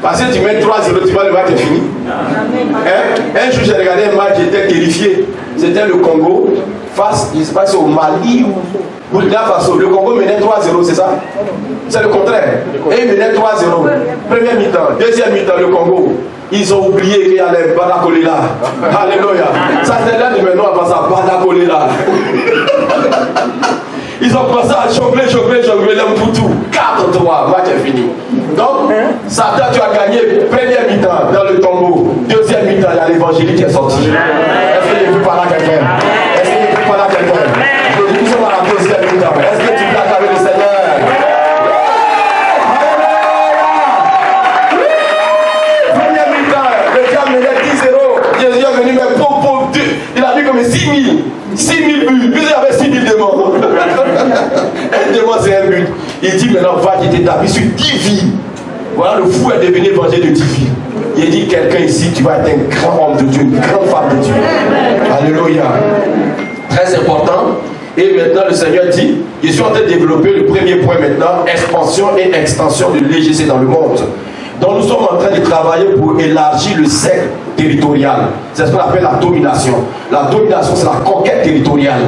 [SPEAKER 1] Parce que tu mets 3-0, tu vois le match est fini. Un jour j'ai regardé un match, j'étais terrifié. C'était le Congo face, il se passe au Mali ou Burkina Faso. Le Congo menait 3-0, c'est ça? C'est le contraire. Et il menait 3-0. Première mi-temps, deuxième mi-temps, le Congo. Ils ont oublié qu'il y a les Badakolela. Alléluia. Ça c'est là de maintenant avant ça, Badakolela. Ils ont commencé à jongler l'Mpoutou. 4-3, match est fini. Donc, Satan, tu as gagné première mi-temps dans le tombeau. Deuxième mi-temps, il y a l'évangile qui est sorti. Est-ce que je peux parler à quelqu'un? Est-ce que je peux parler à quelqu'un? Je dis, nous sommes à la deuxième mi-temps. Est-ce que tu peux acclamer le Seigneur? Première mi-temps, le diable menait 10-0. Jésus est venu, mais pauvre, il a vu comme 6 000 buts. Puis il y avait 6 000 démons. Un démon, c'est un but. Il dit maintenant, va, tu t'établis sur 10 vies. Voilà, le fou est devenu évangile de 10 vies. Il dit, quelqu'un ici, tu vas être un grand homme de Dieu, une grande femme de Dieu. Alléluia. Très important. Et maintenant, le Seigneur dit, je suis en train de développer le premier point maintenant, expansion et extension de l'EGC dans le monde. Donc nous sommes en train de travailler pour élargir le cercle territorial. C'est ce qu'on appelle la domination. La domination, c'est la conquête territoriale.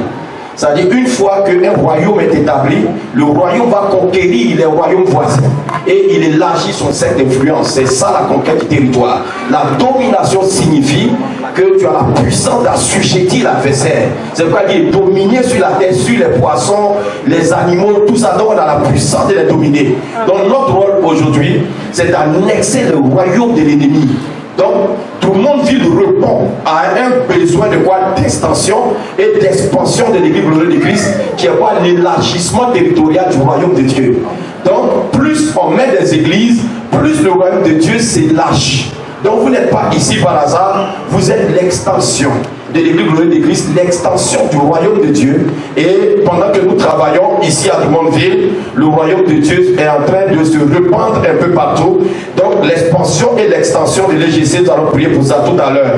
[SPEAKER 1] C'est-à-dire, une fois qu'un royaume est établi, le royaume va conquérir les royaumes voisins. Et il élargit son cercle d'influence. C'est ça la conquête du territoire. La domination signifie que tu as la puissance d'assujettir l'adversaire. C'est pourquoi il dit dominer sur la terre, sur les poissons, les animaux, tout ça. Donc on a la puissance de les dominer. Donc notre rôle aujourd'hui, c'est d'annexer le royaume de l'ennemi. Donc, tout le monde vit le repos a un besoin de quoi? D'extension et d'expansion de l'église glorieuse de Christ, qui est quoi? L'élargissement territorial du royaume de Dieu. Donc, plus on met des églises, plus le royaume de Dieu s'élargit. Donc, vous n'êtes pas ici par hasard, vous êtes l'extension de l'église glorieuse de Christ, l'extension du royaume de Dieu. Et pendant que nous travaillons ici à Drummondville, le royaume de Dieu est en train de se répandre un peu partout. Donc l'expansion et l'extension de l'EGC, nous allons prier pour ça tout à l'heure.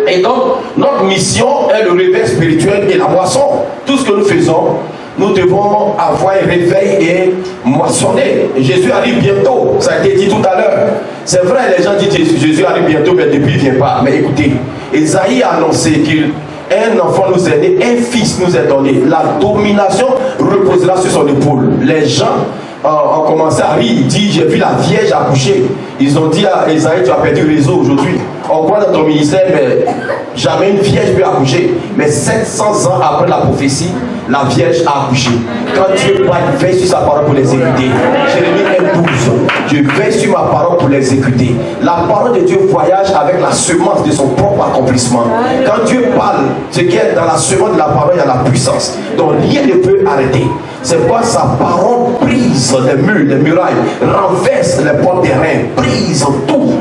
[SPEAKER 1] Et donc notre mission est le réveil spirituel et la moisson. Tout ce que nous faisons, nous devons avoir un réveil et moissonner. Jésus arrive bientôt, ça a été dit tout à l'heure. C'est vrai, les gens disent Jésus arrive bientôt, mais depuis il ne vient pas. Mais écoutez, Esaïe a annoncé qu'il Un enfant nous est né, un fils nous est donné. La domination reposera sur son épaule. Les gens ont commencé à rire. Il dit, j'ai vu la Vierge accoucher. Ils ont dit à Esaïe, tu as perdu le réseau aujourd'hui. On croit dans ton ministère, mais jamais une Vierge peut accoucher. Mais 700 ans après la prophétie, la Vierge a accouché. Quand Dieu parle, veille sur sa parole pour l'exécuter. Jérémie 1:12. Je veille sur ma parole pour l'exécuter. La parole de Dieu voyage avec la semence de son propre accomplissement. Quand Dieu parle, ce qui est dans la semence de la parole, il y a la puissance. Donc rien ne peut arrêter. C'est pourquoi sa parole brise les murs, les murailles, renverse les portes des reins, brise tout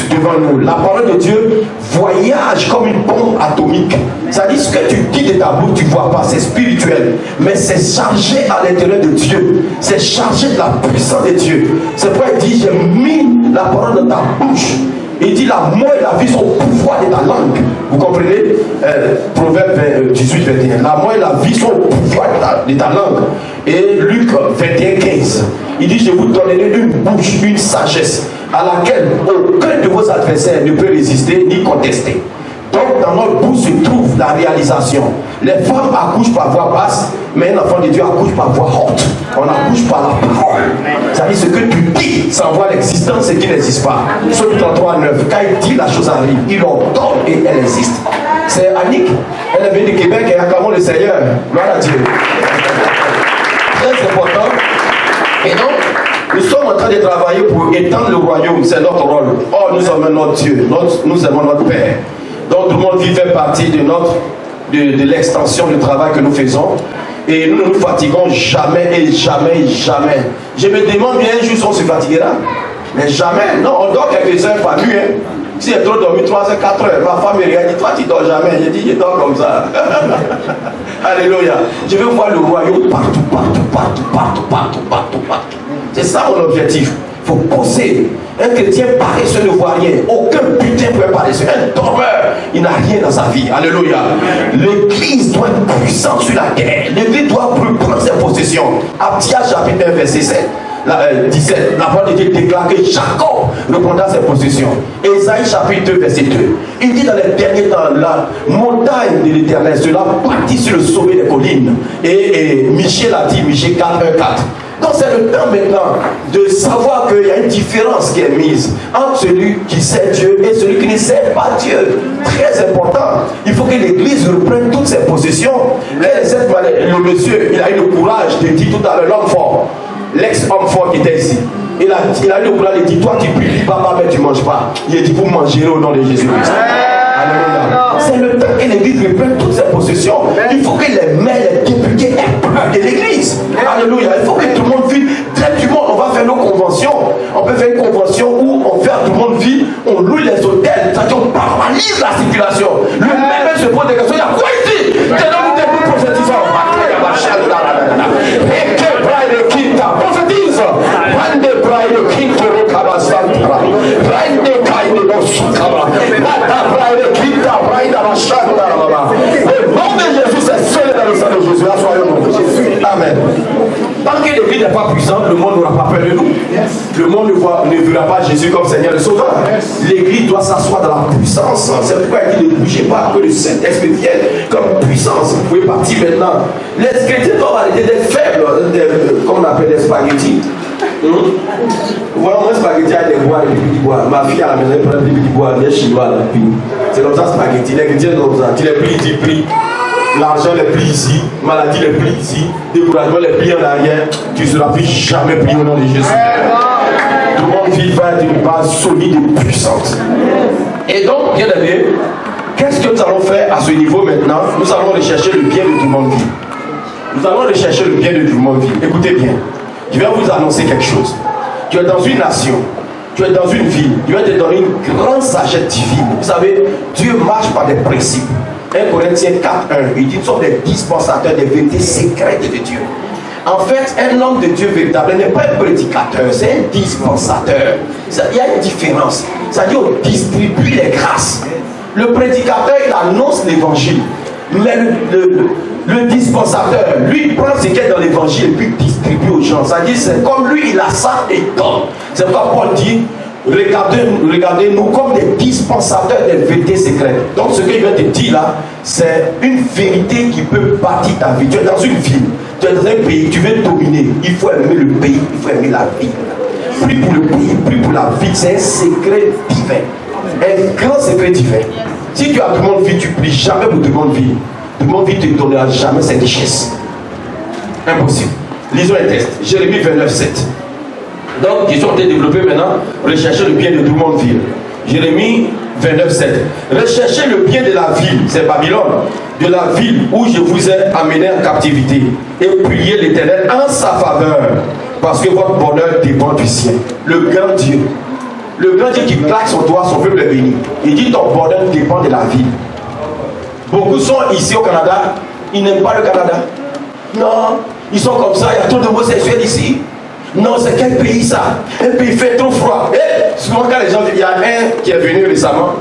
[SPEAKER 1] devant nous. La parole de Dieu voyage comme une bombe atomique. C'est-à-dire ce que tu dis de ta bouche, tu ne vois pas, c'est spirituel. Mais c'est chargé à l'intérieur de Dieu. C'est chargé de la puissance de Dieu. C'est pourquoi il dit, j'ai mis la parole dans ta bouche. Il dit la mort et la vie sont au pouvoir de ta langue. Vous comprenez? Proverbe 18-21. La mort et la vie sont au pouvoir de ta langue. Et Luc 21-15. Il dit, je vous donnerai une bouche, une sagesse à laquelle aucun de vos adversaires ne peut résister ni contester. Donc dans notre bouche se trouve la réalisation. Les femmes accouchent par voix basse, mais un enfant de Dieu accouche par voix haute. On accouche par la parole. C'est-à-dire ce que tu dis sans voir l'existence, ce qui n'existe pas. Psaume 33:9. Quand il dit, la chose arrive. Il ordonne et elle existe. C'est Annick. Elle est venue du Québec et acclamons le Seigneur. Gloire à Dieu. Très important. Et donc, nous sommes en train de travailler pour étendre le royaume. C'est notre rôle. Oh, nous sommes notre Dieu. Nous aimons notre Père. Donc tout le monde fait partie de l'extension du travail que nous faisons. Et nous ne nous fatiguons jamais et jamais, jamais. Je me demande bien un jour si on se fatiguera. Mais jamais. Non, on dort quelques heures par nuit. Hein. Si j'ai trop dormi 3 heures, 4 heures, ma femme me regarde, dit, toi tu dors jamais. J'ai dit, je dors comme ça. Alléluia. Je veux voir le royaume partout, partout, partout, partout, partout, partout, partout. C'est ça mon objectif. Il faut poser. Un chrétien paresseux ne voit rien. Aucun butin peut être paresseux. Un dormeur, il n'a rien dans sa vie. Alléluia. L'église doit être puissante sur la terre. L'église doit reprendre ses possessions. Abdia chapitre 1 verset 17. La parole de Dieu déclare que Jacob reprendra ses possessions. Ésaïe chapitre 2 verset 2. Il dit dans les derniers temps, la montagne de l'Éternel sera bâtie sur le sommet des collines. Et Michée l'a dit, Michée 4:1-4. Donc c'est le temps maintenant de savoir qu'il y a une différence qui est mise entre celui qui sait Dieu et celui qui ne sait pas Dieu. Très important. Il faut que l'église reprenne toutes ses possessions. Le monsieur, il a eu le courage de dire tout à l'heure, l'homme fort, l'ex-homme fort qui était ici. Il a eu le courage de dire, toi tu pries, papa, mais tu ne manges pas. Il a dit, vous mangerez au nom de Jésus-Christ. C'est le temps que l'église reprenne toutes ses possessions. Il faut que les maires, les députés aient peur de l'église. Alléluia. Il faut que tout le monde vive. Très du monde, on va faire nos conventions. On peut faire une convention où on fait à tout le monde vivre, on loue les hôtels, c'est-à-dire on paralyse la circulation. Le maire se pose des questions. Il y a quoi ici? Tenons-nous debout, prophétisons. Prophétise. Rende braille quinto rocabasantara. Rende caide no sucaba. Mata braille quinta braille da machada. Le nom de Jésus est seul dans le sang de Jésus. Assoyons au nom de Jésus. Amen. Tant que l'église n'est pas puissante, le monde n'aura pas peur de nous. Le monde ne verra pas Jésus comme Seigneur et Sauveur. L'église doit s'asseoir dans la puissance. C'est pourquoi il dit ne bougez pas, que le Saint-Esprit vienne comme puissance. Vous pouvez partir maintenant. Les chrétiens doivent arrêter d'être faibles, comme on appelle des spaghettis. Voilà, moi, spaghetti avec des bois, des pipis du bois. Ma fille à la maison, elle prend des pipis du bois, des chinois. C'est comme ça, spaghetti. Les chrétiens sont comme ça. Tu les plies, tu pries. L'argent les plie ici, maladie les plie ici, découragement les plie en arrière, tu ne seras plus jamais pris au nom de Jésus. Tout le monde vivra d'une base solide et puissante. Et donc, bien aimé, qu'est-ce que nous allons faire à ce niveau maintenant? Nous allons rechercher le bien de tout le monde vit. Nous allons rechercher le bien de tout le monde vit. Écoutez bien, je vais vous annoncer quelque chose. Tu es dans une nation, tu es dans une ville, Dieu va te donner une grande sagesse divine. Vous savez, Dieu marche par des principes. 1 Corinthiens 4:1, il dit nous sommes des dispensateurs des vérités secrètes de Dieu. En fait, un homme de Dieu véritable n'est pas un prédicateur, c'est un dispensateur. Il y a une différence. C'est-à-dire on distribue les grâces. Le prédicateur, il annonce l'évangile. Mais le dispensateur, lui, il prend ce qu'il y a dans l'évangile et puis il distribue aux gens. C'est-à-dire c'est comme lui, il a ça et donne. C'est pourquoi Paul dit regardez-nous comme des dispensateurs des vérités secrètes. Donc ce que je viens de dire là, c'est une vérité qui peut bâtir ta vie. Tu es dans une ville, tu es dans un pays, tu veux dominer. Il faut aimer le pays, il faut aimer la vie. Plus pour le pays, plus pour la vie. C'est un secret divin. Un grand secret divin. Si tu as tout le monde vie, tu pries jamais pour tout le monde vie. Tout le monde vie ne te donnera jamais cette richesse. Impossible. Lisons un texte. Jérémie 29:7. Donc, ils sont en train de développer maintenant, rechercher le bien de tout le monde ville. Jérémie 29:7. Recherchez le bien de la ville, c'est Babylone, de la ville où je vous ai amené en captivité, et priez l'Éternel en sa faveur, parce que votre bonheur dépend du sien. Le grand Dieu qui claque son doigt, son peuple est béni. Il dit ton bonheur dépend de la ville. Beaucoup sont ici au Canada, ils n'aiment pas le Canada. Non, ils sont comme ça, il y a trop d'homosexuels ici. Non, c'est quel pays ça? Un pays fait trop froid. Et souvent quand les gens, il y a un qui est venu récemment,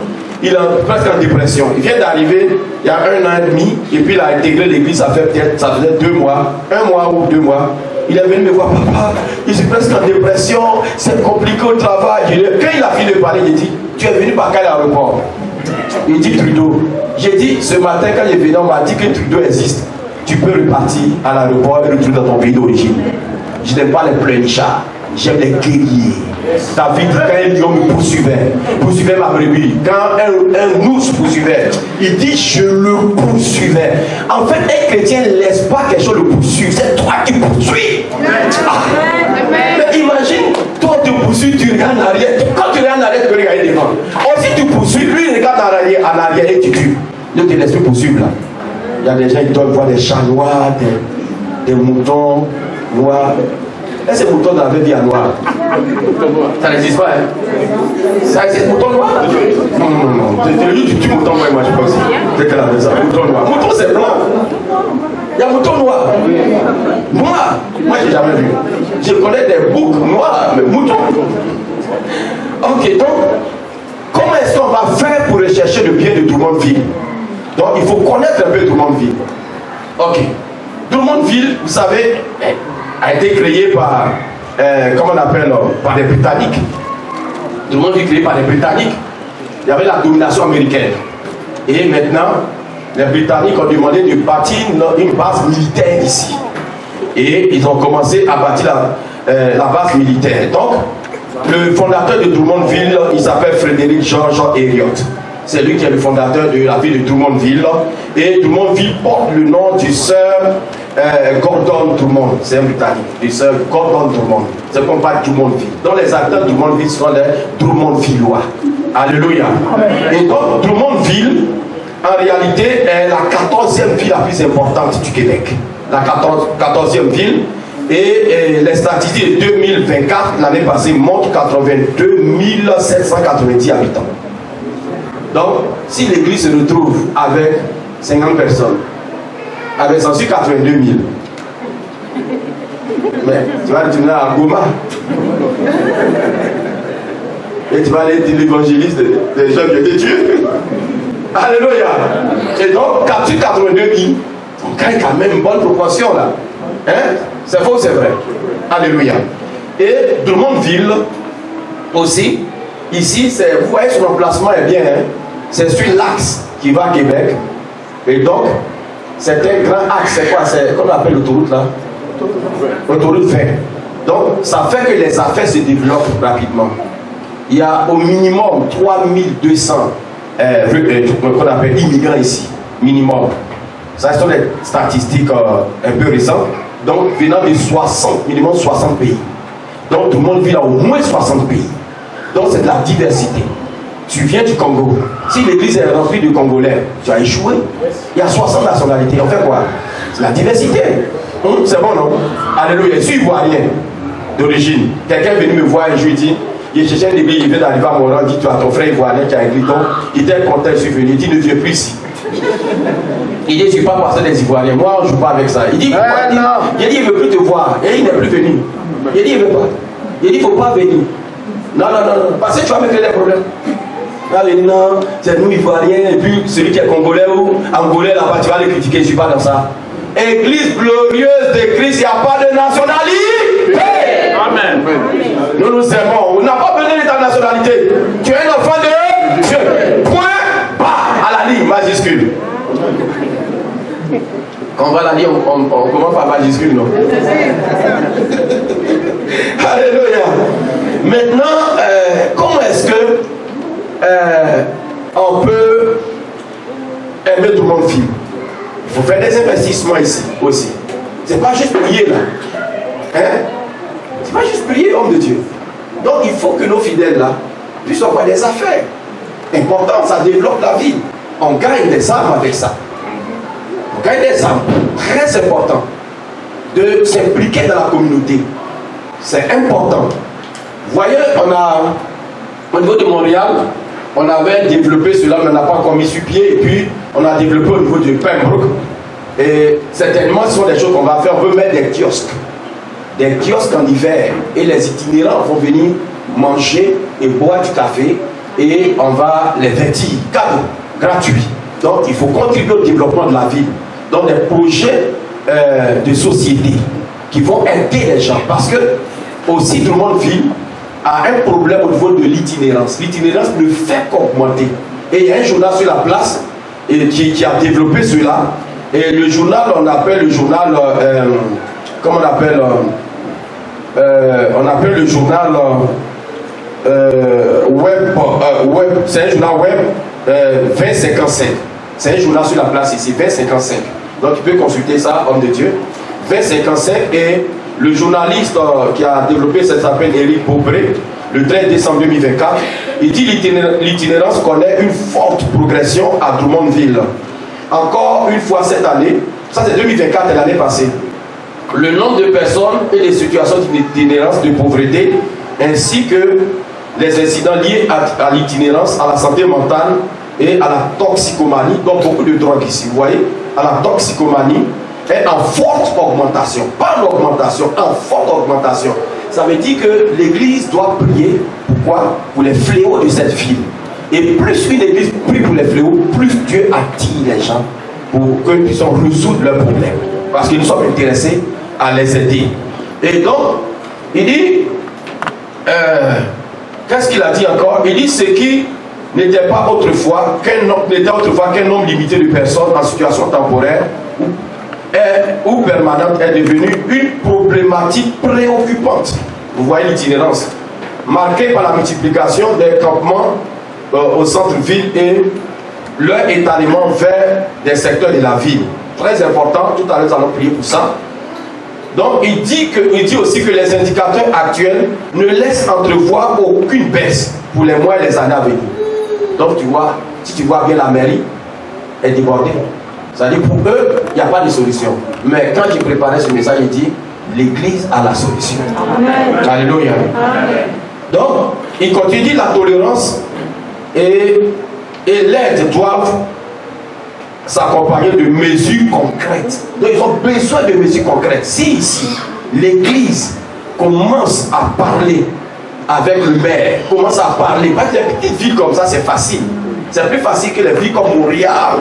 [SPEAKER 1] il est presque en dépression. Il vient d'arriver il y a 1 an et demi, et puis il a intégré l'église, ça faisait 2 mois, 1 mois ou 2 mois. Il est venu me voir, papa, je suis presque en dépression, c'est compliqué au travail. Quand il a fini de parler, il dit, tu es venu par quel aéroport? Il dit Trudeau. J'ai dit, ce matin quand il est venu, on m'a dit que Trudeau existe. Tu peux repartir à l'aéroport et retourner dans ton pays d'origine. Je n'aime pas les pleurnichards, j'aime les guerriers. David, quand un lion me poursuivait ma brebis, quand un ours poursuivait, il dit je le poursuivais. En fait, un chrétien ne laisse pas quelque chose le poursuivre, c'est toi qui poursuis. Mais imagine, toi tu poursuis, tu regardes en arrière. Quand tu regardes en arrière, tu peux regarder devant. Or si tu poursuis, lui il regarde en arrière et tu tues. Ne te laisse plus poursuivre là. Il y a des gens qui doivent voir des chats noirs, des moutons noirs. Est-ce que mouton avait dit à noir? Ça n'existe pas, hein? Ça existe, mouton noir? Non. C'est lui qui tue mouton noir, moi je pense. C'est qu'elle avait ça, mouton noir. Mouton c'est blanc. Il y a mouton noir. Noir. Moi j'ai jamais vu. Je connais des boucs noirs, mais mouton. Ok, donc, comment est-ce qu'on va faire pour rechercher le bien de tout le monde ville? Donc il faut connaître un peu tout le monde ville. Ok. Tout le monde ville, vous savez, a été créé par, comment on appelle, par les Britanniques. Tout le monde est créé par les Britanniques. Il y avait la domination américaine. Et maintenant, les Britanniques ont demandé de bâtir une base militaire ici. Et ils ont commencé à bâtir la base militaire. Donc, le fondateur de Drummondville, il s'appelle Frédéric George Heriot. C'est lui qui est le fondateur de la ville de Drummondville. Et Drummondville porte le nom du Sir Gordon Drummond. C'est un Britannique. Du Sir Gordon Drummond. C'est comme pas Drummondville. Donc les habitants de Drummondville sont les Drummondvillois. Alléluia. Et donc Drummondville, en réalité, est la 14e ville la plus importante du Québec. La 14e ville. Et les statistiques de 2024, l'année passée, montrent 82 790 habitants. Donc, si l'église se retrouve avec 50 personnes, avec 182 000, mais tu vas retourner à Goma et tu vas aller dire l'évangéliste des gens qui étaient tués. Alléluia. Et donc, 82 000, on gagne quand même une bonne proportion là. Hein? C'est faux, c'est vrai. Alléluia. Et Drummondville aussi, ici, vous voyez son emplacement est bien, hein? C'est sur l'axe qui va à Québec. Et donc, c'est un grand axe. C'est quoi? C'est comme on appelle l'autoroute là? L'autoroute 20. Donc, ça fait que les affaires se développent rapidement. Il y a au minimum 3200 qu'on appelle immigrants ici. Minimum. Ça, ce sont des statistiques un peu récentes. Donc, venant de 60, minimum 60 pays. Donc, tout le monde vit dans au moins 60 pays. Donc, c'est de la diversité. Tu viens du Congo. Si l'église est remplie de Congolais, tu as échoué. Il y a 60 nationalités. On fait quoi? C'est la diversité. C'est bon, non? Alléluia. Je suis ivoirien d'origine. Quelqu'un est venu me voir et je lui dis, il cherchait un église, il vient d'arriver à Moran, il dit, tu as ton frère ivoirien qui a écrit. Donc, il était content, je suis venu. Il dit, ne viens plus ici. Il dit, je ne suis pas pasteur des Ivoiriens. Moi, je ne joue pas avec ça. Il dit, pourquoi? Il dit, il ne veut plus te voir. Et il n'est plus venu. Il dit, il ne veut pas. Il dit, il ne faut pas venir. Non. Parce que tu vas me créer des problèmes. Non, c'est nous Ivoiriens. Et puis, celui qui est Congolais ou Angolais là-bas, tu vas le critiquer. Je ne suis pas dans ça. Église glorieuse de Christ, il n'y a pas de nationalité. Amen. Nous Nous nous aimons. On n'a pas besoin de ta nationalité. Tu es un enfant de Dieu. Point barre à la ligne majuscule. Quand on va la lire, on commence par majuscule, non? Alléluia. Maintenant, comment est-ce que on peut aimer tout le monde vivre? Il faut faire des investissements ici aussi. C'est pas juste prier là. Hein? C'est pas juste prier, homme de Dieu. Donc il faut que nos fidèles là puissent avoir des affaires. Important, ça développe la vie. On gagne des âmes avec ça. On gagne des âmes. Très important de s'impliquer dans la communauté. C'est important. Vous voyez, on a, au niveau de Montréal, on avait développé cela, mais on n'a pas encore mis sur pied. Et puis, on a développé au niveau de Pembroke. Et certainement, ce sont des choses qu'on va faire. On veut mettre des kiosques. Des kiosques en hiver. Et les itinérants vont venir manger et boire du café. Et on va les vêtir. Cadeau, gratuit. Donc, il faut contribuer au développement de la ville. Donc, des projets de société qui vont aider les gens. Parce que, aussi, tout le monde vit a un problème au niveau de l'itinérance. L'itinérance ne fait qu'augmenter. Et il y a un journal sur la place qui a développé cela. Et le journal, on appelle le journal, comment on appelle le journal web, c'est un journal web 2055. C'est un journal sur la place ici, 2055. Donc tu peux consulter ça, homme de Dieu. 2055 et le journaliste qui a développé ça s'appelle Éric Beaupré, le 13 décembre 2024. Il dit l'itinérance connaît une forte progression à Drummondville. Encore une fois cette année, ça c'est 2024 et l'année passée, le nombre de personnes et les situations d'itinérance, de pauvreté, ainsi que les incidents liés à l'itinérance, à la santé mentale et à la toxicomanie, donc beaucoup de drogues ici, vous voyez, à la toxicomanie, est en forte augmentation, pas l'augmentation, en forte augmentation. Ça veut dire que l'Église doit prier, pourquoi? Pour les fléaux de cette ville. Et plus une Église prie pour les fléaux, plus Dieu attire les gens pour qu'ils puissent résoudre leurs problèmes. Parce que nous sommes intéressés à les aider. Et donc, il dit, qu'est-ce qu'il a dit encore? Il dit ce qui n'était pas autrefois qu'un nombre limité de personnes en situation temporaire ou permanente est devenu une problématique préoccupante. Vous voyez l'itinérance, marquée par la multiplication des campements au centre-ville et leur étalement vers des secteurs de la ville. Très important, tout à l'heure nous allons prier pour ça. Donc il dit aussi que les indicateurs actuels ne laissent entrevoir aucune baisse pour les mois et les années à venir. Donc tu vois, si tu vois bien la mairie est débordée. C'est-à-dire pour eux, il n'y a pas de solution. Mais quand il préparait ce message, il dit l'Église a la solution. Amen. Alléluia. Amen. Donc, il continue la tolérance et l'aide doivent s'accompagner de mesures concrètes. Donc, ils ont besoin de mesures concrètes. Si ici, l'Église commence à parler avec le maire, commence à parler, parce que les petites villes comme ça, c'est facile. C'est plus facile que les villes comme Montréal,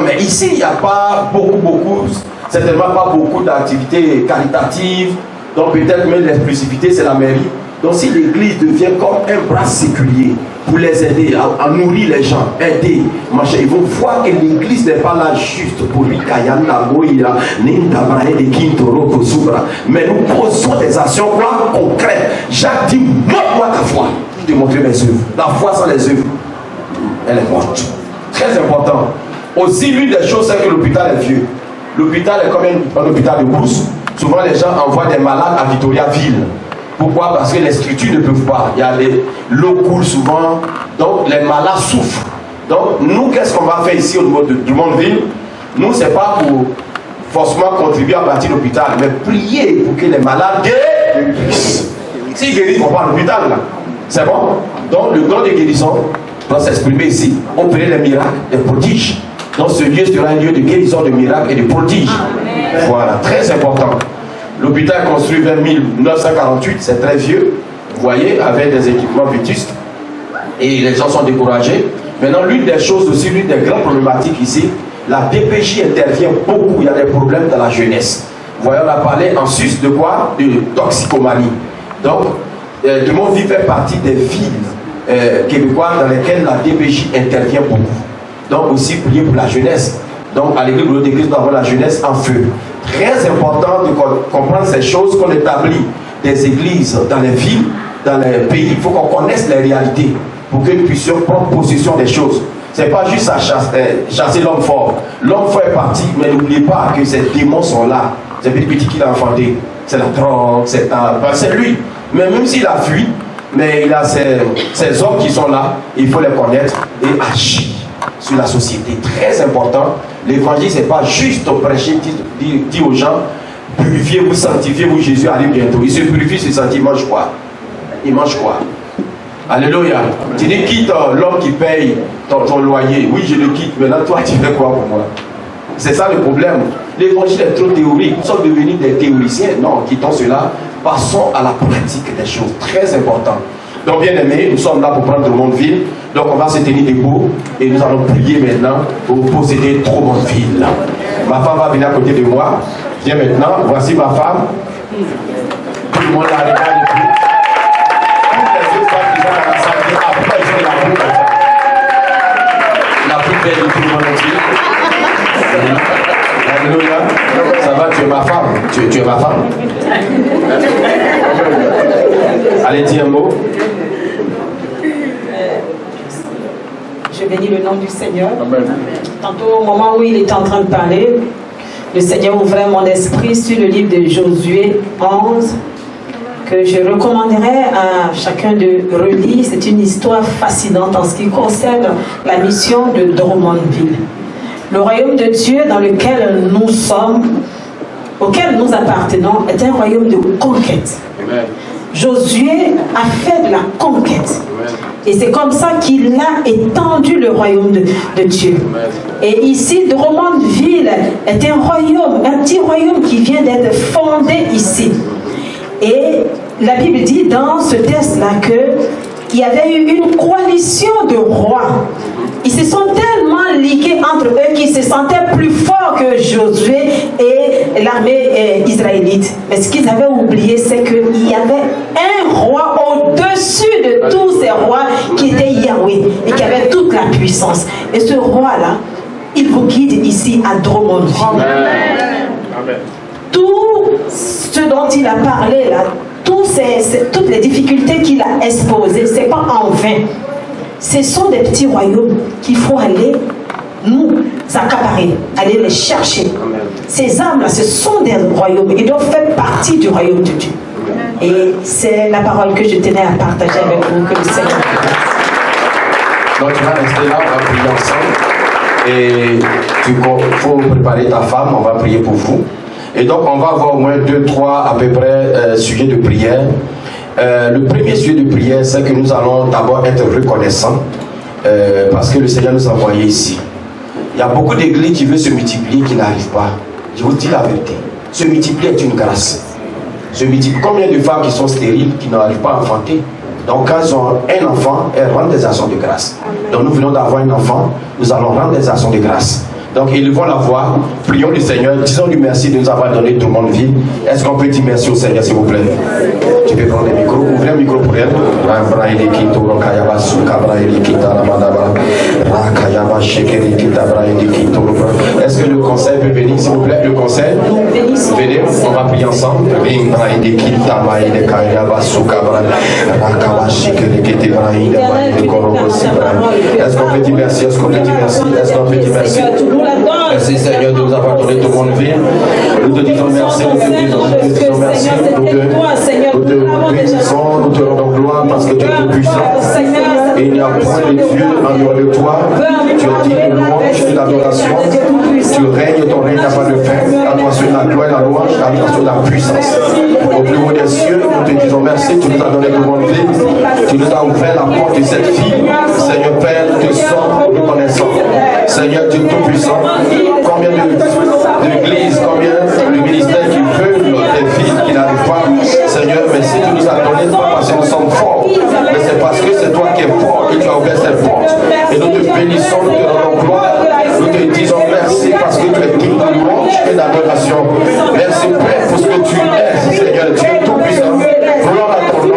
[SPEAKER 1] mais ici, il n'y a pas beaucoup, certainement pas beaucoup d'activités caritatives. Donc peut-être même l'exclusivité, c'est la mairie. Donc si l'Église devient comme un bras séculier pour les aider, à nourrir les gens, aider, ils vont voir que l'Église n'est pas là juste pour lui, mais nous posons des actions concrètes. Jacques dit, montre-moi ta foi. Je te montrer mes œuvres. La foi sans les œuvres, elle est morte. Très important. Aussi, l'une des choses, c'est que l'hôpital est vieux. L'hôpital est comme un hôpital de brousse. Souvent, les gens envoient des malades à Victoriaville. Pourquoi? Parce que les structures ne peuvent pas. L'eau coule souvent, donc les malades souffrent. Donc, nous, qu'est-ce qu'on va faire ici au niveau de Drummondville? Nous, ce n'est pas pour forcément contribuer à bâtir l'hôpital, mais prier pour que les malades guérissent. S'ils guérissent, ils ne vont pas à l'hôpital, là. C'est bon? Donc, le don de guérison doit s'exprimer ici. Opérer les miracles, les prodiges. Donc ce lieu sera un lieu de guérison, de miracles et de prodiges. Amen. Voilà, très important. L'hôpital est construit vers 1948, c'est très vieux, vous voyez, avec des équipements vétustes. Et les gens sont découragés. Maintenant, l'une des choses aussi, l'une des grandes problématiques ici, la DPJ intervient beaucoup, il y a des problèmes dans la jeunesse. Vous voyez, on a parlé en sus de quoi? De toxicomanie. Donc, Drummondville fait partie des villes québécoises dans lesquelles la DPJ intervient beaucoup. Donc aussi prier pour la jeunesse. Donc à l'église de l'Église, nous avons la jeunesse en feu. Très important de comprendre ces choses, qu'on établit des églises dans les villes, dans les pays. Il faut qu'on connaisse les réalités pour que nous puissions prendre possession des choses. Ce n'est pas juste à chasser l'homme fort. L'homme fort est parti, mais n'oubliez pas que ces démons sont là. C'est petit qu'il a enfanté. C'est la drogue, c'est lui. Mais même s'il a fui, mais il a ces hommes qui sont là, il faut les connaître et agir sur la société. Très important. L'évangile, ce n'est pas juste prêcher, dire aux gens, purifiez-vous, sanctifiez-vous, Jésus arrive bientôt. Il se purifie, se sanctifie, il mange quoi? Il mange quoi? Alléluia. Tu dis, quitte l'homme qui paye ton loyer. Oui, je le quitte. Maintenant, toi, tu fais quoi pour moi? C'est ça le problème. L'évangile est trop théorique. Nous sommes devenus des théoriciens. Non, quittons cela. Passons à la pratique des choses. Très important. Donc, bien aimés, nous sommes là pour prendre Drummondville. Donc, on va se tenir debout et nous allons prier maintenant pour posséder Drummondville. Ma femme va venir à côté de moi. Viens maintenant. Voici ma femme. Tout le monde la regarde depuis. Toutes les autres femmes qui sont dans la salle, après, elles ont la boucle. La plus belle de tout le monde entier. Alléluia. Ça va, tu es ma femme. Tu es ma femme. Allez, dis un mot.
[SPEAKER 3] Je bénis le nom du Seigneur. Amen. Tantôt, au moment où il était en train de parler, le Seigneur ouvrait mon esprit sur le livre de Josué 11, que je recommanderais à chacun de relire. C'est une histoire fascinante en ce qui concerne la mission de Drummondville. Le royaume de Dieu dans lequel nous sommes, auquel nous appartenons, est un royaume de conquête. Amen. Josué a fait de la conquête. Amen. Et c'est comme ça qu'il a étendu le royaume de Dieu. Amen. Et ici, Drummondville est un royaume, un petit royaume qui vient d'être fondé ici. Et la Bible dit dans ce texte-là qu'il y avait eu une coalition de rois. Ils se sont tellement ligués entre eux qu'ils se sentaient plus forts que Josué et l'armée israélite. Mais ce qu'ils avaient oublié, c'est qu'il y avait un roi au-dessus de tous ces rois qui était Yahweh et qui avait toute la puissance. Et ce roi-là, il vous guide ici à Drummondville. Amen. Tout ce dont il a parlé là, toutes les difficultés qu'il a exposées, ce n'est pas en vain. Ce sont des petits royaumes qu'il faut aller nous accaparer, aller les chercher. Amen. Ces âmes-là, ce sont des royaumes. Ils doivent faire partie du royaume de Dieu. Amen. Et c'est la parole que je tenais à partager avec vous, que le Seigneur.
[SPEAKER 1] Donc tu vas rester là, on va prier ensemble. Et il faut préparer ta femme, on va prier pour vous. Et donc on va avoir au moins 2-3 à peu près sujets de prière. Le premier sujet de prière, c'est que nous allons d'abord être reconnaissants parce que le Seigneur nous a envoyés ici. Il y a beaucoup d'églises qui veulent se multiplier qui n'arrivent pas. Je vous dis la vérité. Se multiplier est une grâce. Combien de femmes qui sont stériles, qui n'arrivent pas à enfanter? Donc quand elles ont un enfant, elles rendent des actions de grâce. Donc nous venons d'avoir un enfant, nous allons rendre des actions de grâce. Donc ils vont la voir, prions le Seigneur, disons-lui merci de nous avoir donné Drummondville. Est-ce qu'on peut dire merci au Seigneur s'il vous plaît? Tu peux prendre le micro, ouvrez un micro pour elle. Est-ce que le conseil peut venir s'il vous plaît? Le conseil? Venez, on va prier ensemble. Est-ce qu'on peut dire merci? Est-ce qu'on peut dire merci? Est-ce qu'on peut dire merci? Merci Seigneur de nous avoir donné Drummondville. Nous te disons merci, nous te disons merci, nous te bénissons, nous te rendons gloire parce que tu es tout puissant. Et il n'y a point de Dieu en dehors de toi. Tu es digne de louange et d'adoration. Tu règnes, ton règne n'a pas de fin. À toi seul la gloire et la louange, à toi seul la puissance. Au plus haut des cieux, nous te disons merci, tu nous as donné Drummondville. Tu nous as ouvert la porte de cette fille. Seigneur Père, nous te sommes reconnaissants. Seigneur, tu es tout puissant. Combien d'églises, combien de ministères qui veulent des filles qui n'arrivent pas. Seigneur, merci, tu nous as donné pas parce que nous sommes forts, mais c'est parce que c'est toi qui es fort que tu as ouvert cette porte. Et nous te bénissons, nous te rendons gloire. Nous te disons merci parce que tu es digne de louange et d'adoration. Merci Père pour ce que tu es, Seigneur. Tu es tout puissant. Gloire à ton nom.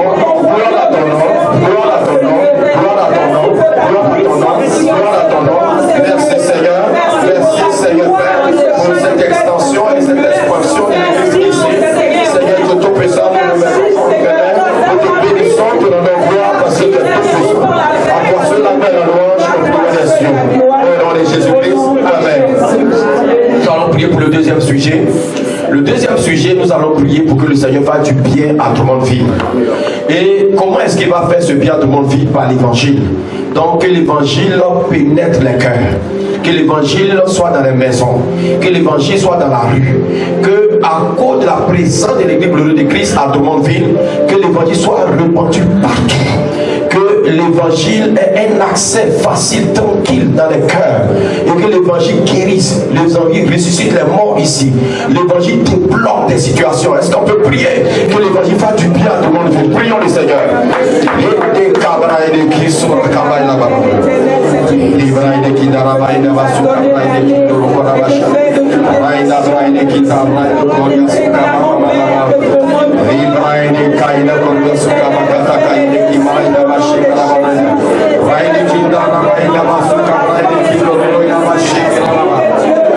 [SPEAKER 1] deuxième sujet. Le deuxième sujet, nous allons prier pour que le Seigneur fasse du bien à Drummondville. Et comment est-ce qu'il va faire ce bien à Drummondville? Par l'évangile. Donc que l'évangile pénètre les cœurs. Que l'évangile soit dans les maisons. Que l'évangile soit dans la rue. Que à cause de la présence de l'église glorieuse de Christ à Drummondville, que l'évangile soit répandu partout. Que l'évangile ait un accès facile, tranquille dans les cœurs. Et que l'évangile guérisse, l'évangile ressuscite les morts ici. L'évangile débloque des situations. Est-ce qu'on peut prier que l'évangile fasse du bien à tout le monde? Prions le Seigneur.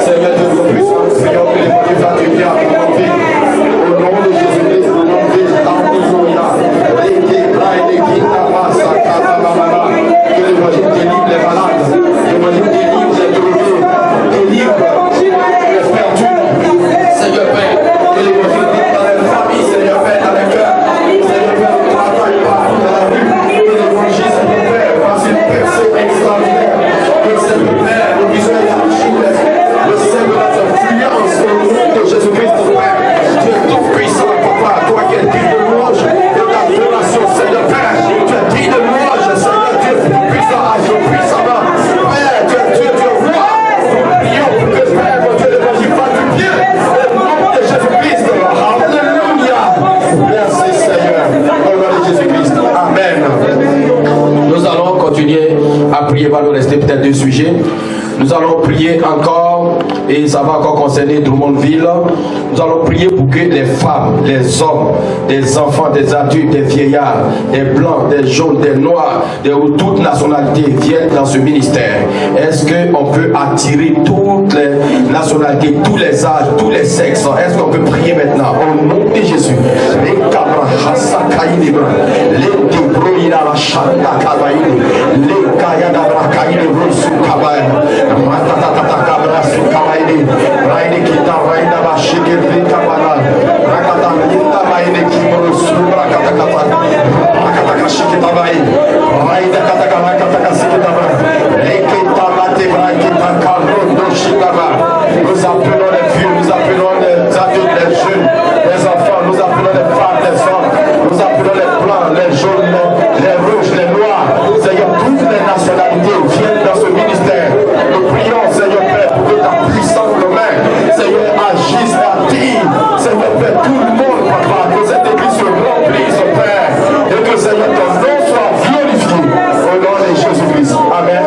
[SPEAKER 1] Seigneur Dieu Tout-Puissant, prions que l'évangile fasse du bien à tout le monde. Au nom de Jésus-Christ, au nom de Jésus, que l'évangile délivre les malades, l'évangile délivre les drogués, délivre les perdus. Seigneur Père, que l'évangile délivre dans les familles, Seigneur Père, dans les cœurs, Seigneur Père, au travail, partout dans la rue, que l'évangile, Seigneur Père, fasse une percée extraordinaire, que Seigneur Père, nous puissions élargir le sein de notre influence au nom de Jésus-Christ, ton Père. Dieu Tout-Puissant, Papa, toi qui es digne de louange de ta adoration, Seigneur Père, tu es digne de louange, Seigneur Dieu, puissant, agir puissamment. Père, tu es Dieu, tu es roi. Nous prions pour que Père, mon Dieu, l'évangile fasse du bien. Au nom de Jésus-Christ, alléluia. Merci Seigneur, au nom de Jésus-Christ. Amen. Nous allons continuer à prier, va nous rester peut-être deux sujets. Nous allons prier encore, et ça va encore concerner Drummondville. Nous allons prier pour que les femmes, les hommes, des enfants, des adultes, des vieillards, des blancs, des jaunes, des noirs, de toutes nationalités viennent dans ce ministère. Est-ce qu'on peut attirer toutes les nationalités, tous les âges, tous les sexes? Est-ce qu'on peut prier maintenant au nom de Jésus? Nous appelons les vieux, nous appelons les adultes, les jeunes, les enfants, nous appelons les femmes, les hommes, nous appelons les blancs, les jaunes, les rouges, les noirs. Seigneur, toutes les nationalités viennent dans ce ministère. Nous prions, Seigneur Père, pour que ta puissance de main, Seigneur, agisse et attire. Seigneur Père, tout le monde, Papa, que cette église se remplisse, Père, et que Seigneur, ton nom soit glorifié au nom de Jésus-Christ. Amen.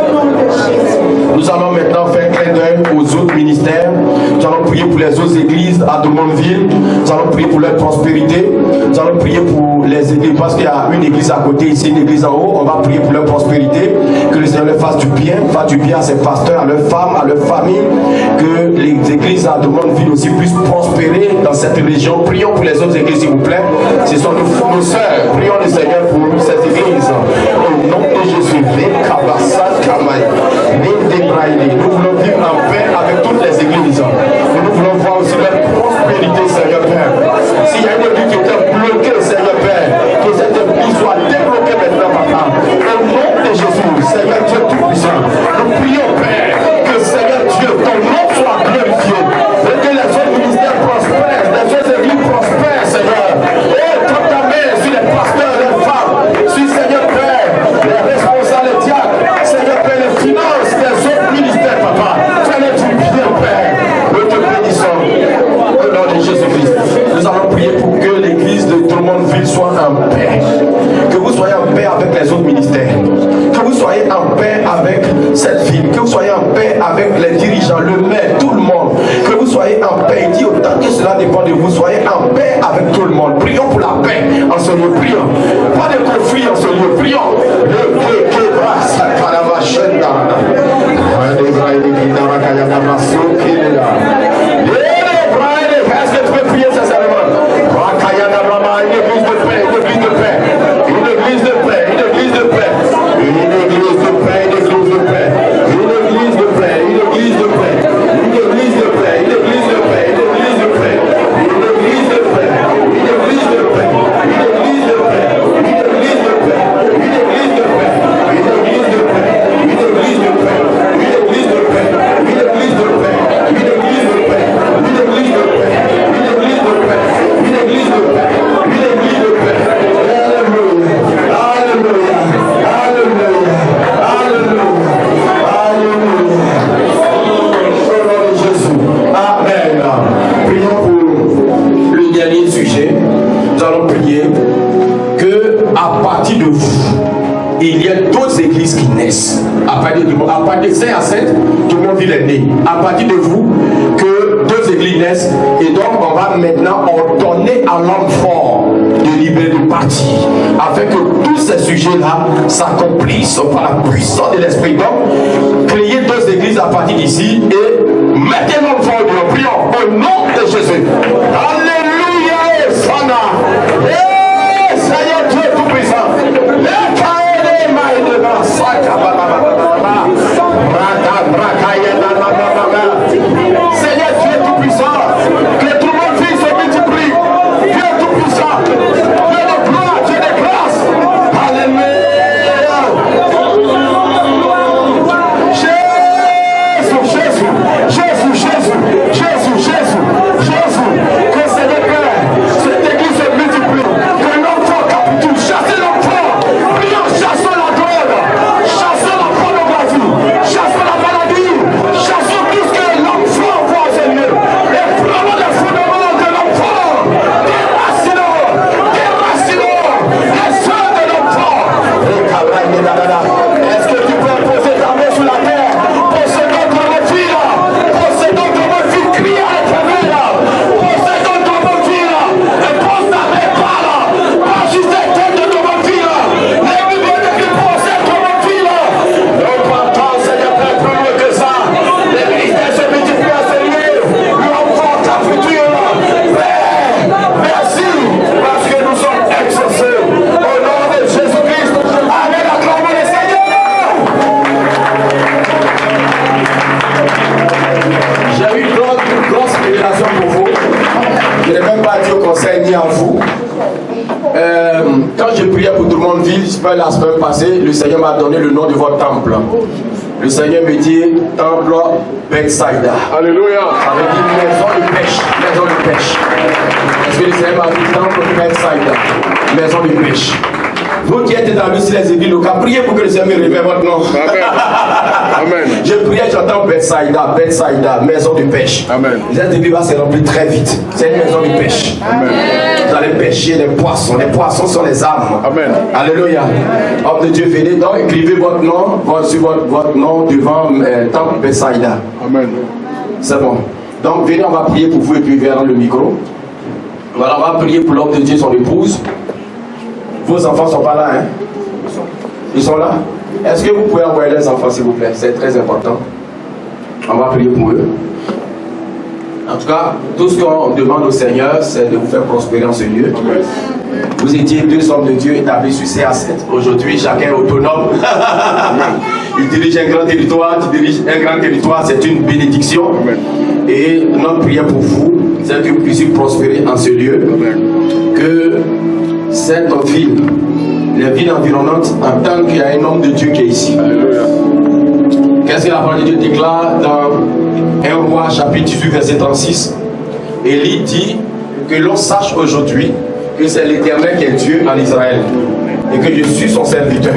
[SPEAKER 1] Nous allons maintenant faire un clin d'œil aux autres ministères. Nous allons prier pour les autres églises à Drummondville. Nous allons prier pour leur prospérité. Nous allons prier pour les églises, parce qu'il y a une église à côté, ici une église en haut. On va prier pour leur prospérité. Que le Seigneur leur fasse du bien à ses pasteurs, à leurs femmes, à leurs familles. Que les églises à Drummondville aussi puissent prospérer dans cette région. Prions pour les autres églises, s'il vous plaît. Ce sont nos sœurs. Prions le Seigneur pour cette église. Au nom de Jésus. Nous voulons vivre en paix avec toutes les églises. Nous voulons voir aussi leur prospérité, Seigneur Père. S'il y a une église qui était bloquée, Seigneur Père, que cette église soit débloquée maintenant, Papa. Au nom de Jésus, Seigneur Dieu Tout-Puissant, nous prions, Père, que Seigneur Dieu, ton nom soit glorifié. Et que les autres ministères prospèrent, les autres églises prospèrent, Seigneur. Et toute ta main sur les pasteurs, les femmes, sur Seigneur Père, les responsables, les diacres, Seigneur Père, les finances des autres ministères, Papa. Fais-les du bien, Père. Nous te bénissons au nom de Jésus-Christ. Nous allons prier pour que l'église de Drummondville soit en paix. Que vous soyez en paix avec les autres ministères. Que vous soyez en paix avec cette ville. Que vous soyez en paix avec les dirigeants, le maire, tout le monde. Que vous soyez en paix. Il dit autant que cela dépend de vous. Soyez en paix avec tout le monde. Prions pour la paix en ce lieu. Prions. Pas de conflit en ce lieu. Prions. Est-ce que tu peux prier sincèrement? Une église de paix, une église de paix, une église de paix, une église de paix, une église de paix, une église de paix, une église de paix, une église de paix, une église de paix, une à partir de Saint à Sainte, tout le monde vit les nés. À partir de vous, que 2 églises naissent. Et donc, on va maintenant ordonner à l'homme fort de libérer de partir, afin que tous ces sujets-là s'accomplissent par la puissance de l'Esprit. Donc, créez 2 églises à partir d'ici et mettez l'homme fort de nos prions au nom de Jésus. Alléluia, Sana. Seigneur Dieu Tout-Puissant. Seigneur Dieu Tout-Puissant, que tout le monde puisse se multiplier. Dieu Tout-Puissant, Dieu de gloire, Dieu de grâce. Alléluia. Jésus, que Seigneur Père, cette église se multiplie, que l'enfant capitule, chassez l'enfant, prions, chassons la drogue, chassons la pornographie, chassons la maladie, chassons tout ce que l'enfant voit, Seigneur, et prenons les fondements de l'enfant, déracinons les soins de l'enfant. Est-ce que tu peux poser ta main sur la terre, possédons ton fille, possédons ton fille, crie à l'éternel, possédons ton fille, et pose ta main par là, pas juste la tête de ton fille, les bibliothèques qui possèdent ton fille. Nous partons, Seigneur Père, plus loin que ça, les ministères se multiplient à ce lieu, l'enfant ta future, Père, merci, parce que nous sommes exaucés, au nom de Jésus-Christ, avec acclamons le Seigneur. J'ai eu une grosse révélation pour vous. Je n'ai même pas dit au conseil ni à vous. Quand j'ai prié pour tout le monde ville, la semaine passée, le Seigneur m'a donné le nom de votre temple. Le Seigneur me dit temple Bethsaida.
[SPEAKER 4] Alléluia.
[SPEAKER 1] Ça veut dire maison de pêche. Maison de pêche. Parce que le Seigneur m'a dit temple Bethsaida. Maison de pêche. Vous qui êtes établis sur les églises locales, priez pour que le Seigneur me révèle votre nom.
[SPEAKER 4] Amen. Amen.
[SPEAKER 1] Je priais, j'entends Bethsaida, maison de pêche.
[SPEAKER 4] Amen.
[SPEAKER 1] Cette église va se remplir très vite. C'est une maison de pêche.
[SPEAKER 4] Amen.
[SPEAKER 1] Vous allez pêcher les poissons. Les poissons sont les âmes.
[SPEAKER 4] Amen.
[SPEAKER 1] Alléluia. Homme de Dieu, venez donc écrivez votre nom, votre nom devant temple Bethsaida.
[SPEAKER 4] Amen.
[SPEAKER 1] C'est bon. Donc venez, on va prier pour vous et puis vers le micro. Voilà, on va prier pour l'homme de Dieu, son épouse. Vos enfants ne sont pas là, hein? Ils sont là? Est-ce que vous pouvez envoyer les enfants, s'il vous plaît? C'est très important. On va prier pour eux. En tout cas, tout ce qu'on demande au Seigneur, c'est de vous faire prospérer en ce lieu. Vous étiez 2 hommes de Dieu établis sur CA7. Aujourd'hui, chacun est autonome. Il dirige un grand territoire, tu diriges un grand territoire, c'est une bénédiction.
[SPEAKER 4] Amen.
[SPEAKER 1] Et notre prière pour vous, c'est que vous puissiez prospérer en ce lieu.
[SPEAKER 4] Amen. Que
[SPEAKER 1] cette ville, les villes environnantes, entendent qu'il y a un homme de Dieu qui est ici.
[SPEAKER 4] Alléluia.
[SPEAKER 1] Qu'est-ce que la parole de Dieu déclare dans 1 Roi chapitre 18 verset 36? Élie dit que l'on sache aujourd'hui que c'est l'Éternel qui est Dieu en Israël et que je suis son serviteur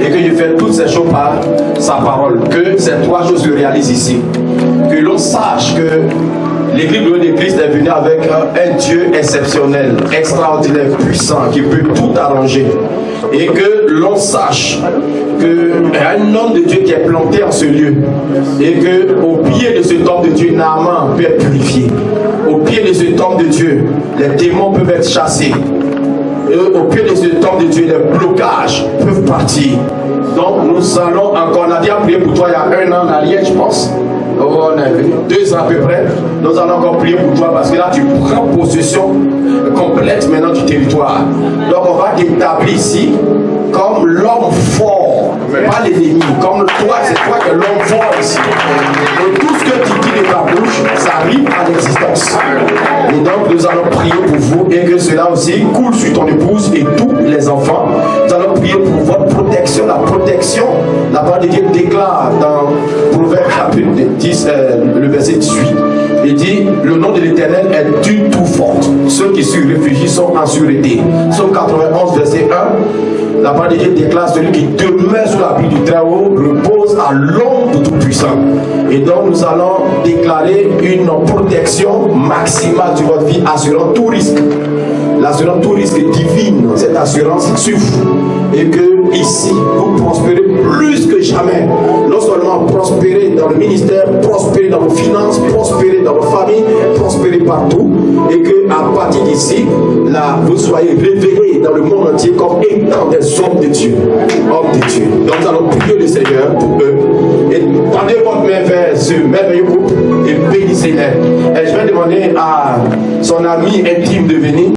[SPEAKER 1] et que je fais toutes ces choses par sa parole, que ces 3 choses se réalisent ici. Que l'on sache que l'église de Christ est venue avec un Dieu exceptionnel, extraordinaire, puissant, qui peut tout arranger. Et que l'on sache qu'il y a un homme de Dieu qui est planté en ce lieu. Et qu'au pied de cet homme de Dieu, Naaman peut être purifié. Au pied de cet homme de Dieu, les démons peuvent être chassés. Et au pied de cet homme de Dieu, les blocages peuvent partir. Donc nous allons encore, on a déjà prié pour toi il y a 1 an en arrière, je pense. On a 2 ans à peu près. Nous allons encore prier pour toi parce que là tu prends possession complète maintenant du territoire. Donc on va t'établir ici comme l'homme fort, pas l'ennemi. Comme toi, c'est toi qui es l'homme fort ici. Et tout ce que tu dis de ta bouche, ça arrive à l'existence. Et donc nous allons prier pour vous et que cela aussi coule sur ton épouse et tous les enfants. Nous allons prier pour votre protection. La protection, la parole de Dieu déclare dans Proverbe chapitre 10, le verset 18. Il dit, le nom de l'Éternel est une tour forte. Ceux qui s'y réfugient sont en sûreté. Psaume 91, verset 1. La parole de Dieu déclare, celui qui demeure sous l'abri du Très-Haut repose à l'ombre du Tout-Puissant. Et donc nous allons déclarer une protection maximale sur votre vie, assurant tout risque. l'assurance tout risque divine, cette assurance souffre. Et que ici, vous prospérez plus que jamais. Non seulement prospérer dans le ministère, prospérer dans vos finances, prospérer dans vos familles, prospérer partout. Et que à partir d'ici, là, vous soyez révélés dans le monde entier comme étant des hommes de Dieu. Hommes de Dieu. Donc nous allons prier le Seigneur pour eux. Et tendez votre main vers ce merveilleux groupe et bénissez-les. Et je vais demander à son ami intime de venir.